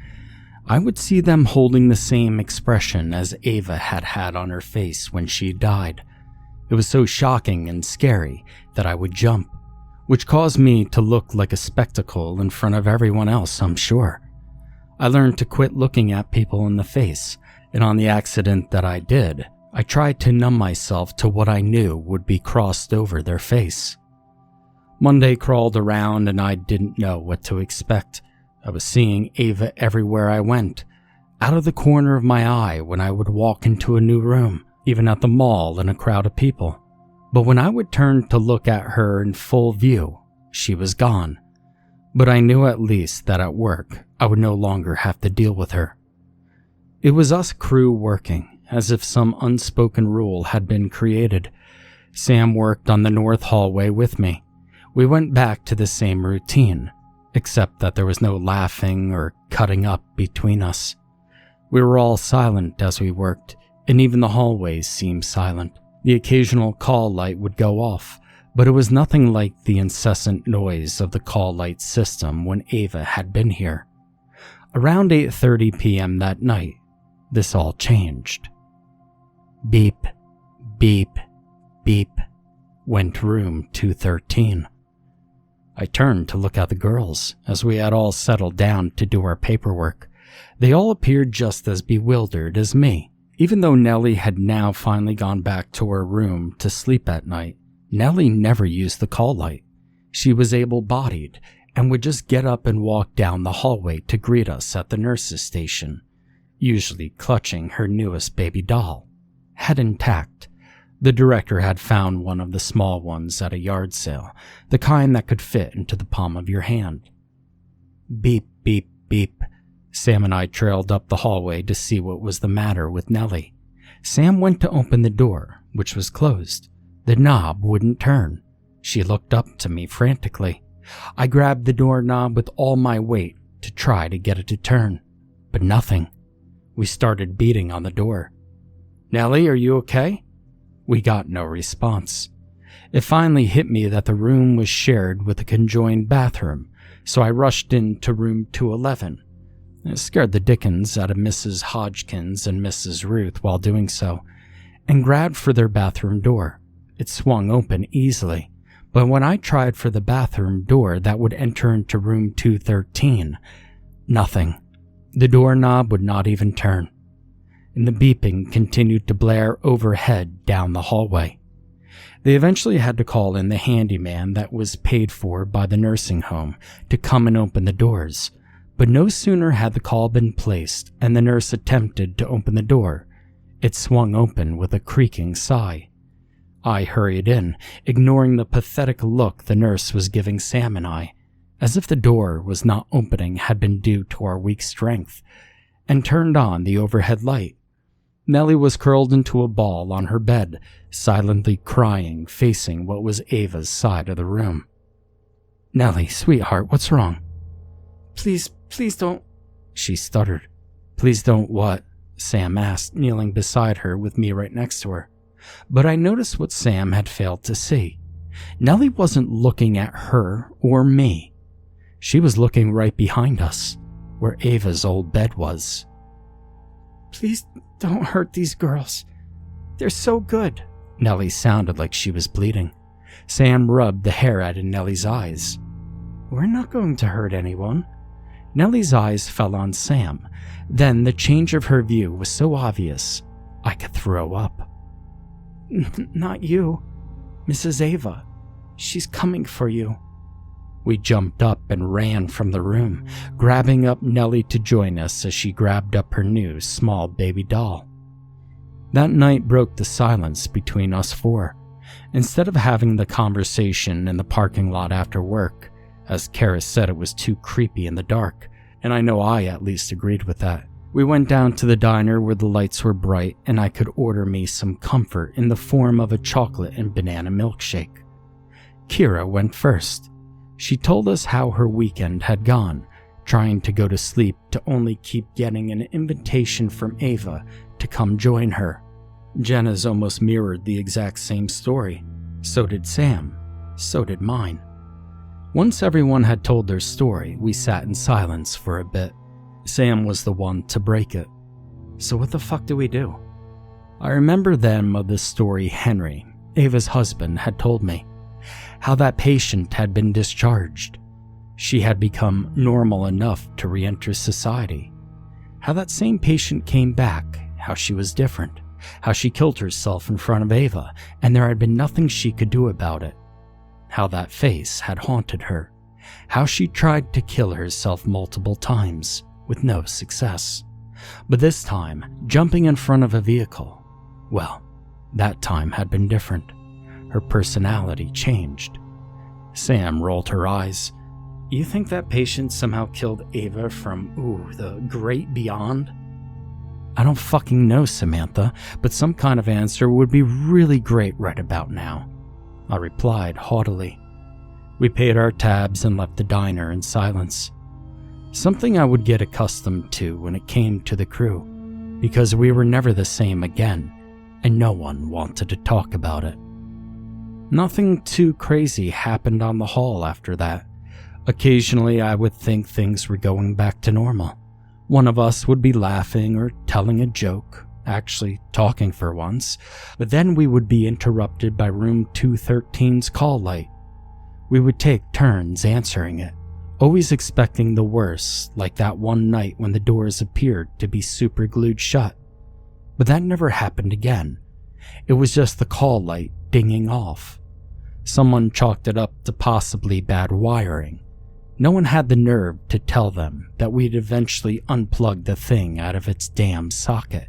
I would see them holding the same expression as Ava had had on her face when she died. It was so shocking and scary that I would jump, which caused me to look like a spectacle in front of everyone else, I'm sure. I learned to quit looking at people in the face, and on the accident that I did, I tried to numb myself to what I knew would be crossed over their face. Monday crawled around and I didn't know what to expect. I was seeing Ava everywhere I went, out of the corner of my eye when I would walk into a new room, even at the mall in a crowd of people. But when I would turn to look at her in full view, she was gone. But I knew at least that at work, I would no longer have to deal with her. It was us crew working, as if some unspoken rule had been created. Sam worked on the north hallway with me. We went back to the same routine, except that there was no laughing or cutting up between us. We were all silent as we worked, and even the hallways seemed silent. The occasional call light would go off, but it was nothing like the incessant noise of the call light system when Ava had been here. Around 8:30 p.m. that night, this all changed. Beep, Beep, beep, went room 213. I turned to look at the girls, as we had all settled down to do our paperwork. They all appeared just as bewildered as me. Even though Nelly had now finally gone back to her room to sleep at night, Nelly never used the call light. She was able-bodied and would just get up and walk down the hallway to greet us at the nurse's station, usually clutching her newest baby doll. Head intact. The director had found one of the small ones at a yard sale, the kind that could fit into the palm of your hand. Beep, beep, beep. Sam and I trailed up the hallway to see what was the matter with Nelly. Sam went to open the door, which was closed. The knob wouldn't turn. She looked up to me frantically. I grabbed the doorknob with all my weight to try to get it to turn, but nothing. We started beating on the door. "Nelly, are you okay?" We got no response. It finally hit me that the room was shared with a conjoined bathroom, so I rushed into room 211. It scared the dickens out of Mrs. Hodgkins and Mrs. Ruth while doing so, and grabbed for their bathroom door. It swung open easily, but when I tried for the bathroom door that would enter into room 213, nothing. The doorknob would not even turn, and the beeping continued to blare overhead down the hallway. They eventually had to call in the handyman that was paid for by the nursing home to come and open the doors. But no sooner had the call been placed and the nurse attempted to open the door, it swung open with a creaking sigh. I hurried in, ignoring the pathetic look the nurse was giving Sam and I, as if the door was not opening had been due to our weak strength, and turned on the overhead light. Nelly was curled into a ball on her bed, silently crying, facing what was Ava's side of the room. "Nelly, sweetheart, what's wrong?" Please don't," she stuttered. "Please don't what?" Sam asked, kneeling beside her with me right next to her. But I noticed what Sam had failed to see. Nelly wasn't looking at her or me. She was looking right behind us, where Ava's old bed was. "Please don't hurt these girls. They're so good." Nelly sounded like she was bleeding. Sam rubbed the hair out of Nelly's eyes. "We're not going to hurt anyone." Nelly's eyes fell on Sam. Then the change of her view was so obvious, I could throw up. "Not you. Mrs. Ava. She's coming for you." We jumped up and ran from the room, grabbing up Nelly to join us as she grabbed up her new small baby doll. That night broke the silence between us four. Instead of having the conversation in the parking lot after work, as Kara said it was too creepy in the dark, and I know I at least agreed with that, we went down to the diner where the lights were bright and I could order me some comfort in the form of a chocolate and banana milkshake. Kira went first. She told us how her weekend had gone, trying to go to sleep to only keep getting an invitation from Ava to come join her. Jenna's almost mirrored the exact same story. So did Sam. So did mine. Once everyone had told their story, we sat in silence for a bit. Sam was the one to break it. "So what the fuck do we do?" I remember then of the story Henry, Ava's husband, had told me. How that patient had been discharged. She had become normal enough to re-enter society. How that same patient came back, how she was different. How she killed herself in front of Ava, and there had been nothing she could do about it. How that face had haunted her. How she tried to kill herself multiple times, with no success. But this time, jumping in front of a vehicle, well, that time had been different. Her personality changed. Sam rolled her eyes. "You think that patient somehow killed Ava from, the great beyond?" "I don't fucking know, Samantha, but some kind of answer would be really great right about now," I replied haughtily. We paid our tabs and left the diner in silence. Something I would get accustomed to when it came to the crew, because we were never the same again, and no one wanted to talk about it. Nothing too crazy happened on the hall after that. Occasionally I would think things were going back to normal. One of us would be laughing or telling a joke, actually talking for once, but then we would be interrupted by room 213's call light. We would take turns answering it, always expecting the worst, like that one night when the doors appeared to be super glued shut. But that never happened again. It was just the call light dinging off. Someone chalked it up to possibly bad wiring. No one had the nerve to tell them that we'd eventually unplug the thing out of its damn socket.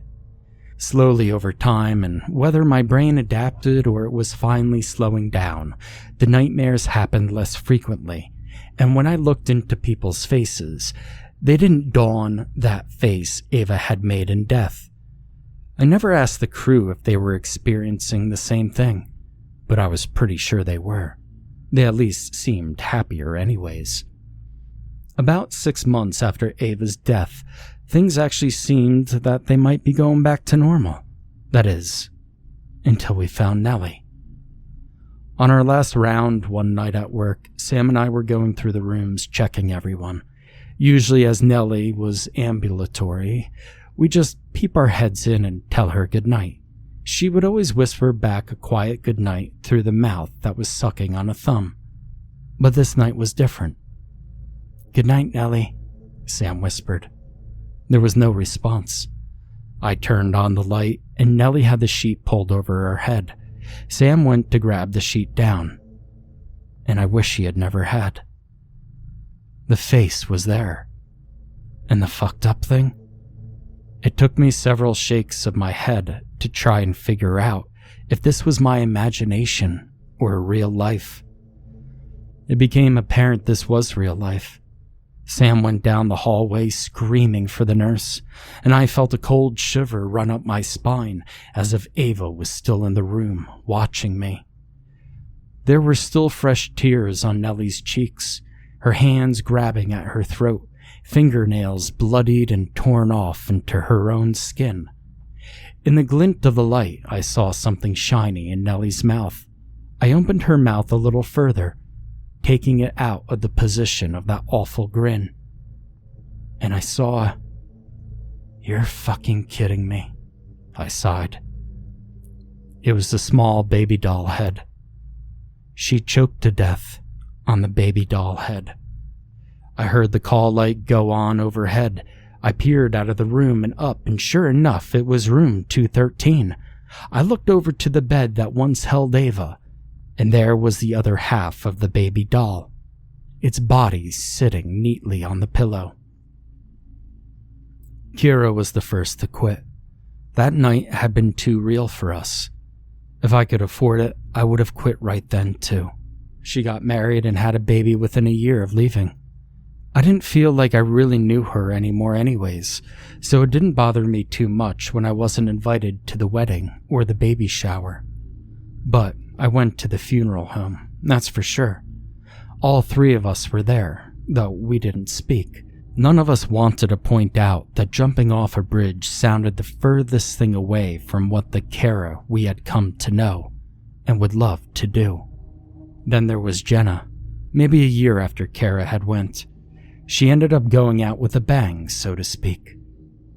Slowly over time, and whether my brain adapted or it was finally slowing down, the nightmares happened less frequently, and when I looked into people's faces, they didn't dawn that face Ava had made in death. I never asked the crew if they were experiencing the same thing, but I was pretty sure they were. They at least seemed happier anyways. About 6 months after Ava's death, things actually seemed that they might be going back to normal. That is, until we found Nelly. On our last round one night at work, Sam and I were going through the rooms checking everyone. Usually as Nelly was ambulatory, we just peep our heads in and tell her goodnight. She would always whisper back a quiet goodnight through the mouth that was sucking on a thumb. But this night was different. "Good night, Nelly," Sam whispered. There was no response. I turned on the light, and Nelly had the sheet pulled over her head. Sam went to grab the sheet down, and I wish she had never had. The face was there. And the fucked up thing? It took me several shakes of my head to try and figure out if this was my imagination or real life. It became apparent this was real life. Sam went down the hallway screaming for the nurse, and I felt a cold shiver run up my spine as if Ava was still in the room watching me. There were still fresh tears on Nelly's cheeks, her hands grabbing at her throat, fingernails bloodied and torn off into her own skin. In the glint of the light, I saw something shiny in Nelly's mouth. I opened her mouth a little further, taking it out of the position of that awful grin. And I saw... "You're fucking kidding me," I sighed. It was the small baby doll head. She choked to death on the baby doll head. I heard the call light go on overhead. I peered out of the room and up, and sure enough, it was room 213. I looked over to the bed that once held Ava, and there was the other half of the baby doll, its body sitting neatly on the pillow. Kira was the first to quit. That night had been too real for us. If I could afford it, I would have quit right then too. She got married and had a baby within a year of leaving. I didn't feel like I really knew her anymore anyways, so it didn't bother me too much when I wasn't invited to the wedding or the baby shower. But I went to the funeral home, that's for sure. All three of us were there, though we didn't speak. None of us wanted to point out that jumping off a bridge sounded the furthest thing away from what the Kara we had come to know and would love to do. Then there was Jenna, maybe a year after Kara had went. She ended up going out with a bang, so to speak.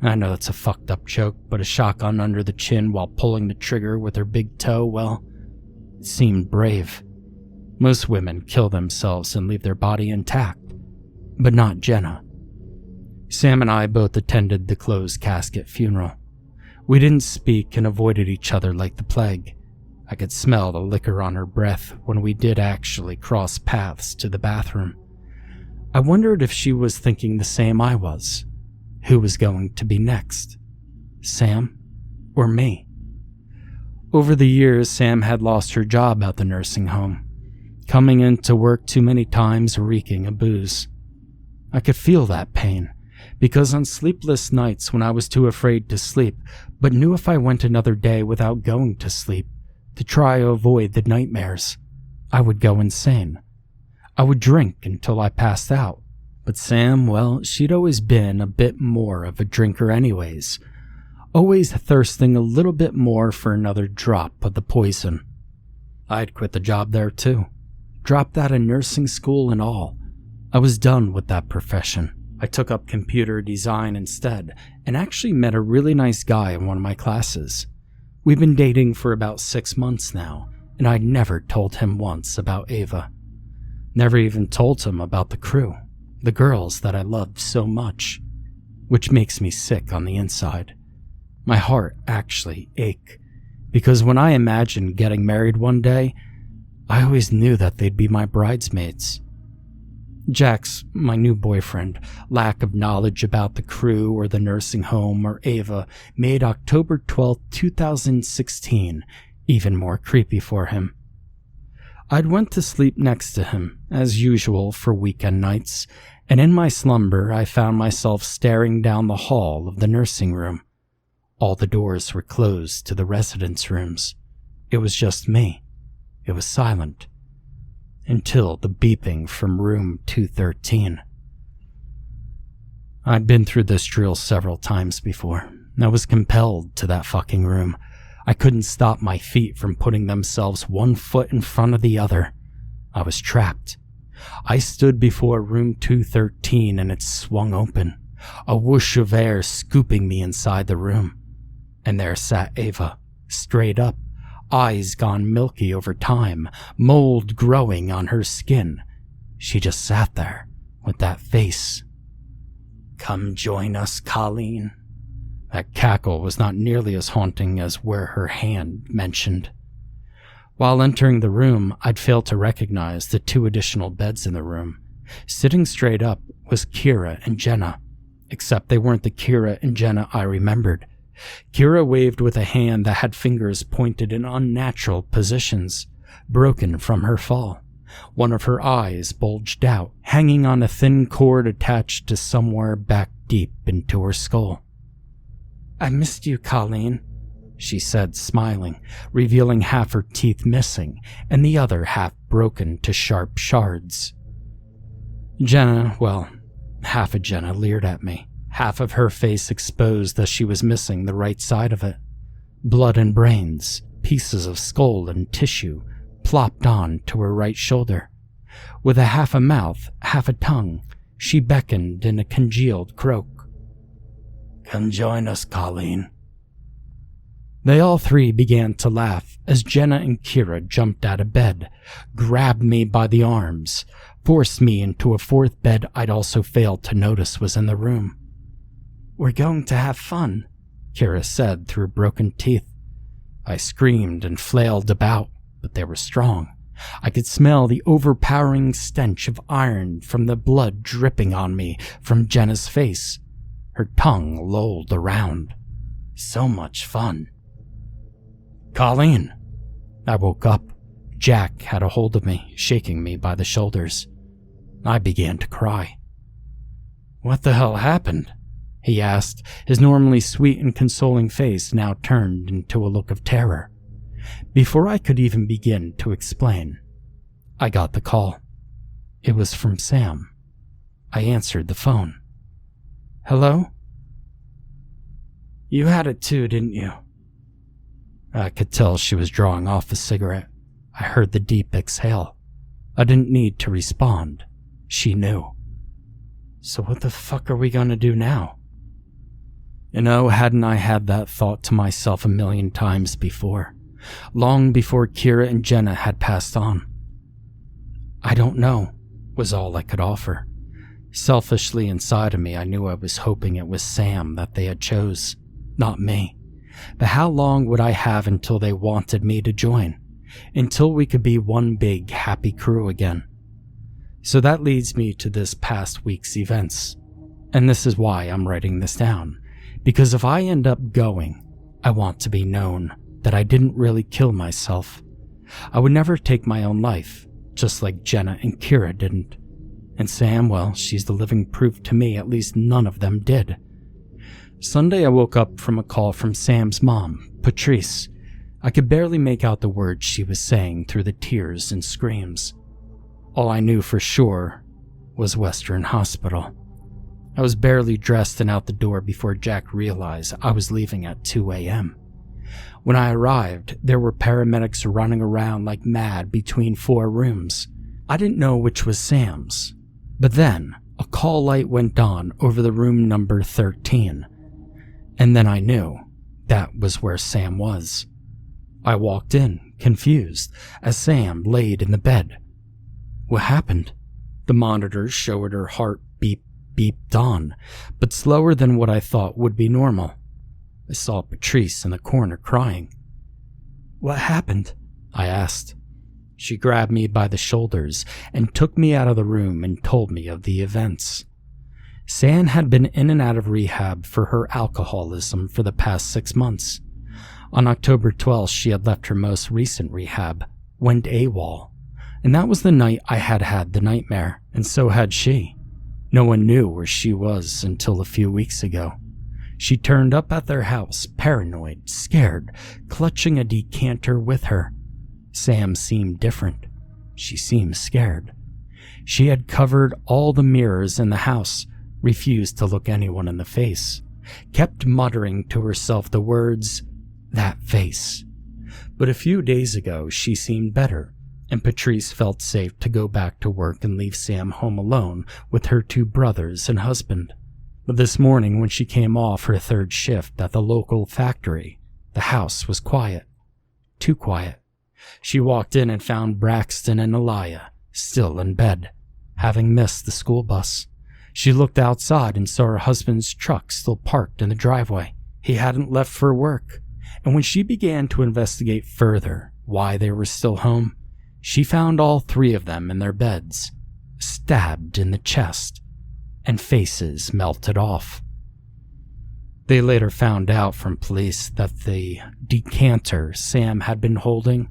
I know that's a fucked up joke, but a shotgun under the chin while pulling the trigger with her big toe, well, it seemed brave. Most women kill themselves and leave their body intact, but not Jenna. Sam and I both attended the closed casket funeral. We didn't speak and avoided each other like the plague. I could smell the liquor on her breath when we did actually cross paths to the bathroom. I wondered if she was thinking the same I was. Who was going to be next? Sam or me? Over the years, Sam had lost her job at the nursing home, coming in to work too many times reeking of booze. I could feel that pain, because on sleepless nights when I was too afraid to sleep, but knew if I went another day without going to sleep, to try to avoid the nightmares, I would go insane. I would drink until I passed out. But Sam, well, she'd always been a bit more of a drinker anyways, always thirsting a little bit more for another drop of the poison. I'd quit the job there too. Dropped out of nursing school and all. I was done with that profession. I took up computer design instead, and actually met a really nice guy in one of my classes. We've been dating for about 6 months now, and I'd never told him once about Ava. Never even told him about the crew, the girls that I loved so much, which makes me sick on the inside. My heart actually ached, because when I imagined getting married one day, I always knew that they'd be my bridesmaids. Jack's, my new boyfriend, lack of knowledge about the crew or the nursing home or Ava made October 12, 2016 even more creepy for him. I'd went to sleep next to him, as usual for weekend nights, and in my slumber I found myself staring down the hall of the nursing room. All the doors were closed to the residence rooms. It was just me. It was silent. Until the beeping from room 213. I'd been through this drill several times before. I was compelled to that fucking room. I couldn't stop my feet from putting themselves one foot in front of the other. I was trapped. I stood before room 213 and it swung open, a whoosh of air scooping me inside the room. And there sat Ava, straight up, eyes gone milky over time, mold growing on her skin. She just sat there with that face. "Come join us, Colleen." That cackle was not nearly as haunting as where her hand mentioned. While entering the room, I'd failed to recognize the 2 additional beds in the room. Sitting straight up was Kira and Jenna, except they weren't the Kira and Jenna I remembered. Kira waved with a hand that had fingers pointed in unnatural positions, broken from her fall. One of her eyes bulged out, hanging on a thin cord attached to somewhere back deep into her skull. "I missed you, Colleen," she said, smiling, revealing half her teeth missing and the other half broken to sharp shards. Jenna, well, half of Jenna leered at me. Half of her face exposed as she was missing the right side of it. Blood and brains, pieces of skull and tissue, plopped on to her right shoulder. With a half a mouth, half a tongue, she beckoned in a congealed croak. "Come join us, Colleen." They all 3 began to laugh as Jenna and Kira jumped out of bed, grabbed me by the arms, forced me into a 4th bed I'd also failed to notice was in the room. "We're going to have fun," Kira said through broken teeth. I screamed and flailed about, but they were strong. I could smell the overpowering stench of iron from the blood dripping on me from Jenna's face. Her tongue lolled around. So much fun. "Colleen!" I woke up. Jack had a hold of me, shaking me by the shoulders. I began to cry. "What the hell happened?" he asked, his normally sweet and consoling face now turned into a look of terror. Before I could even begin to explain, I got the call. It was from Sam. I answered the phone. "Hello?" "You had it too, didn't you?" I could tell she was drawing off a cigarette. I heard the deep exhale. I didn't need to respond. She knew. "So what the fuck are we gonna do now?" You know, hadn't I had that thought to myself a million times before, long before Kira and Jenna had passed on? "I don't know," was all I could offer. Selfishly inside of me, I knew I was hoping it was Sam that they had chose, not me. But how long would I have until they wanted me to join? Until we could be one big, happy crew again? So that leads me to this past week's events. And this is why I'm writing this down. Because if I end up going, I want to be known that I didn't really kill myself. I would never take my own life, just like Jenna and Kira didn't. And Sam, well, she's the living proof to me at least none of them did. Sunday I woke up from a call from Sam's mom, Patrice. I could barely make out the words she was saying through the tears and screams. All I knew for sure was Western Hospital. I was barely dressed and out the door before Jack realized I was leaving at 2 a.m. When I arrived, there were paramedics running around like mad between 4 rooms. I didn't know which was Sam's. But then, a call light went on over the room number 13. And then I knew that was where Sam was. I walked in, confused, as Sam laid in the bed. What happened? The monitors showed her heart beeped on, but slower than what I thought would be normal. I saw Patrice in the corner crying. What happened? I asked. She grabbed me by the shoulders and took me out of the room and told me of the events. Sam had been in and out of rehab for her alcoholism for the past 6 months. On October 12th, she had left her most recent rehab, went AWOL, and that was the night I had the nightmare, and so had she. No one knew where she was until a few weeks ago. She turned up at their house, paranoid, scared, clutching a decanter with her. Sam seemed different. She seemed scared. She had covered all the mirrors in the house, refused to look anyone in the face, kept muttering to herself the words, "That face." But a few days ago, she seemed better, and Patrice felt safe to go back to work and leave Sam home alone with her 2 brothers and husband. But this morning, when she came off her 3rd shift at the local factory, the house was quiet. Too quiet. She walked in and found Braxton and Elia still in bed, having missed the school bus. She looked outside and saw her husband's truck still parked in the driveway. He hadn't left for work. And when she began to investigate further why they were still home, she found all 3 of them in their beds, stabbed in the chest, and faces melted off. They later found out from police that the decanter Sam had been holding,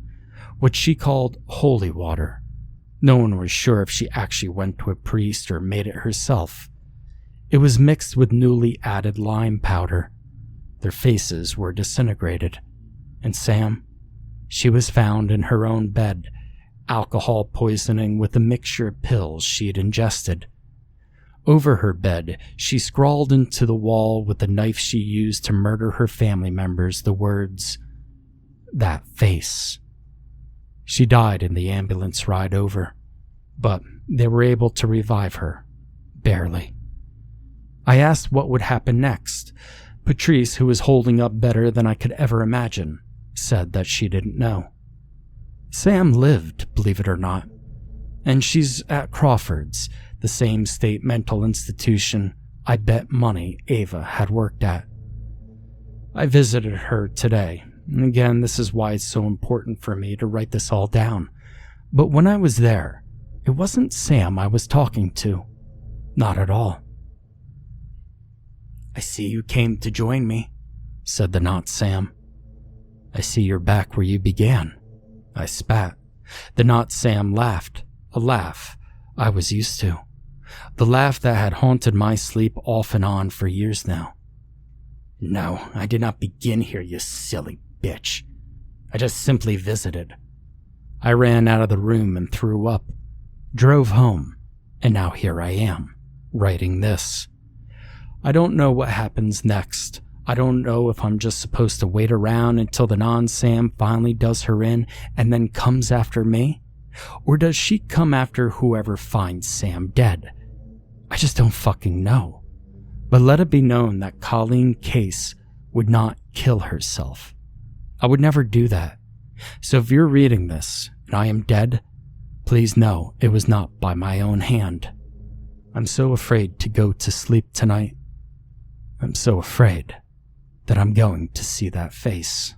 what she called holy water. No one was sure if she actually went to a priest or made it herself. It was mixed with newly added lime powder. Their faces were disintegrated. And Sam, she was found in her own bed, alcohol poisoning with a mixture of pills she had ingested. Over her bed, she scrawled into the wall with the knife she used to murder her family members the words, "That face." She died in the ambulance ride over, but they were able to revive her, barely. I asked what would happen next. Patrice, who was holding up better than I could ever imagine, said that she didn't know. Sam lived, believe it or not, and she's at Crawford's, the same state mental institution I bet money Ava had worked at. I visited her today, and again, this is why it's so important for me to write this all down. But when I was there, it wasn't Sam I was talking to. Not at all. "I see you came to join me," said the not Sam. "I see you're back where you began," I spat. The not Sam laughed, a laugh I was used to. The laugh that had haunted my sleep off and on for years now. "No, I did not begin here, you silly bitch. I just simply visited. I ran out of the room and threw up, drove home, and now here I am, writing this. I don't know what happens next. I don't know if I'm just supposed to wait around until the non-Sam finally does her in and then comes after me, or does she come after whoever finds Sam dead? I just don't fucking know. But let it be known that Colleen Case would not kill herself. I would never do that. So if you're reading this and I am dead, please know it was not by my own hand. I'm so afraid to go to sleep tonight. I'm so afraid that I'm going to see that face."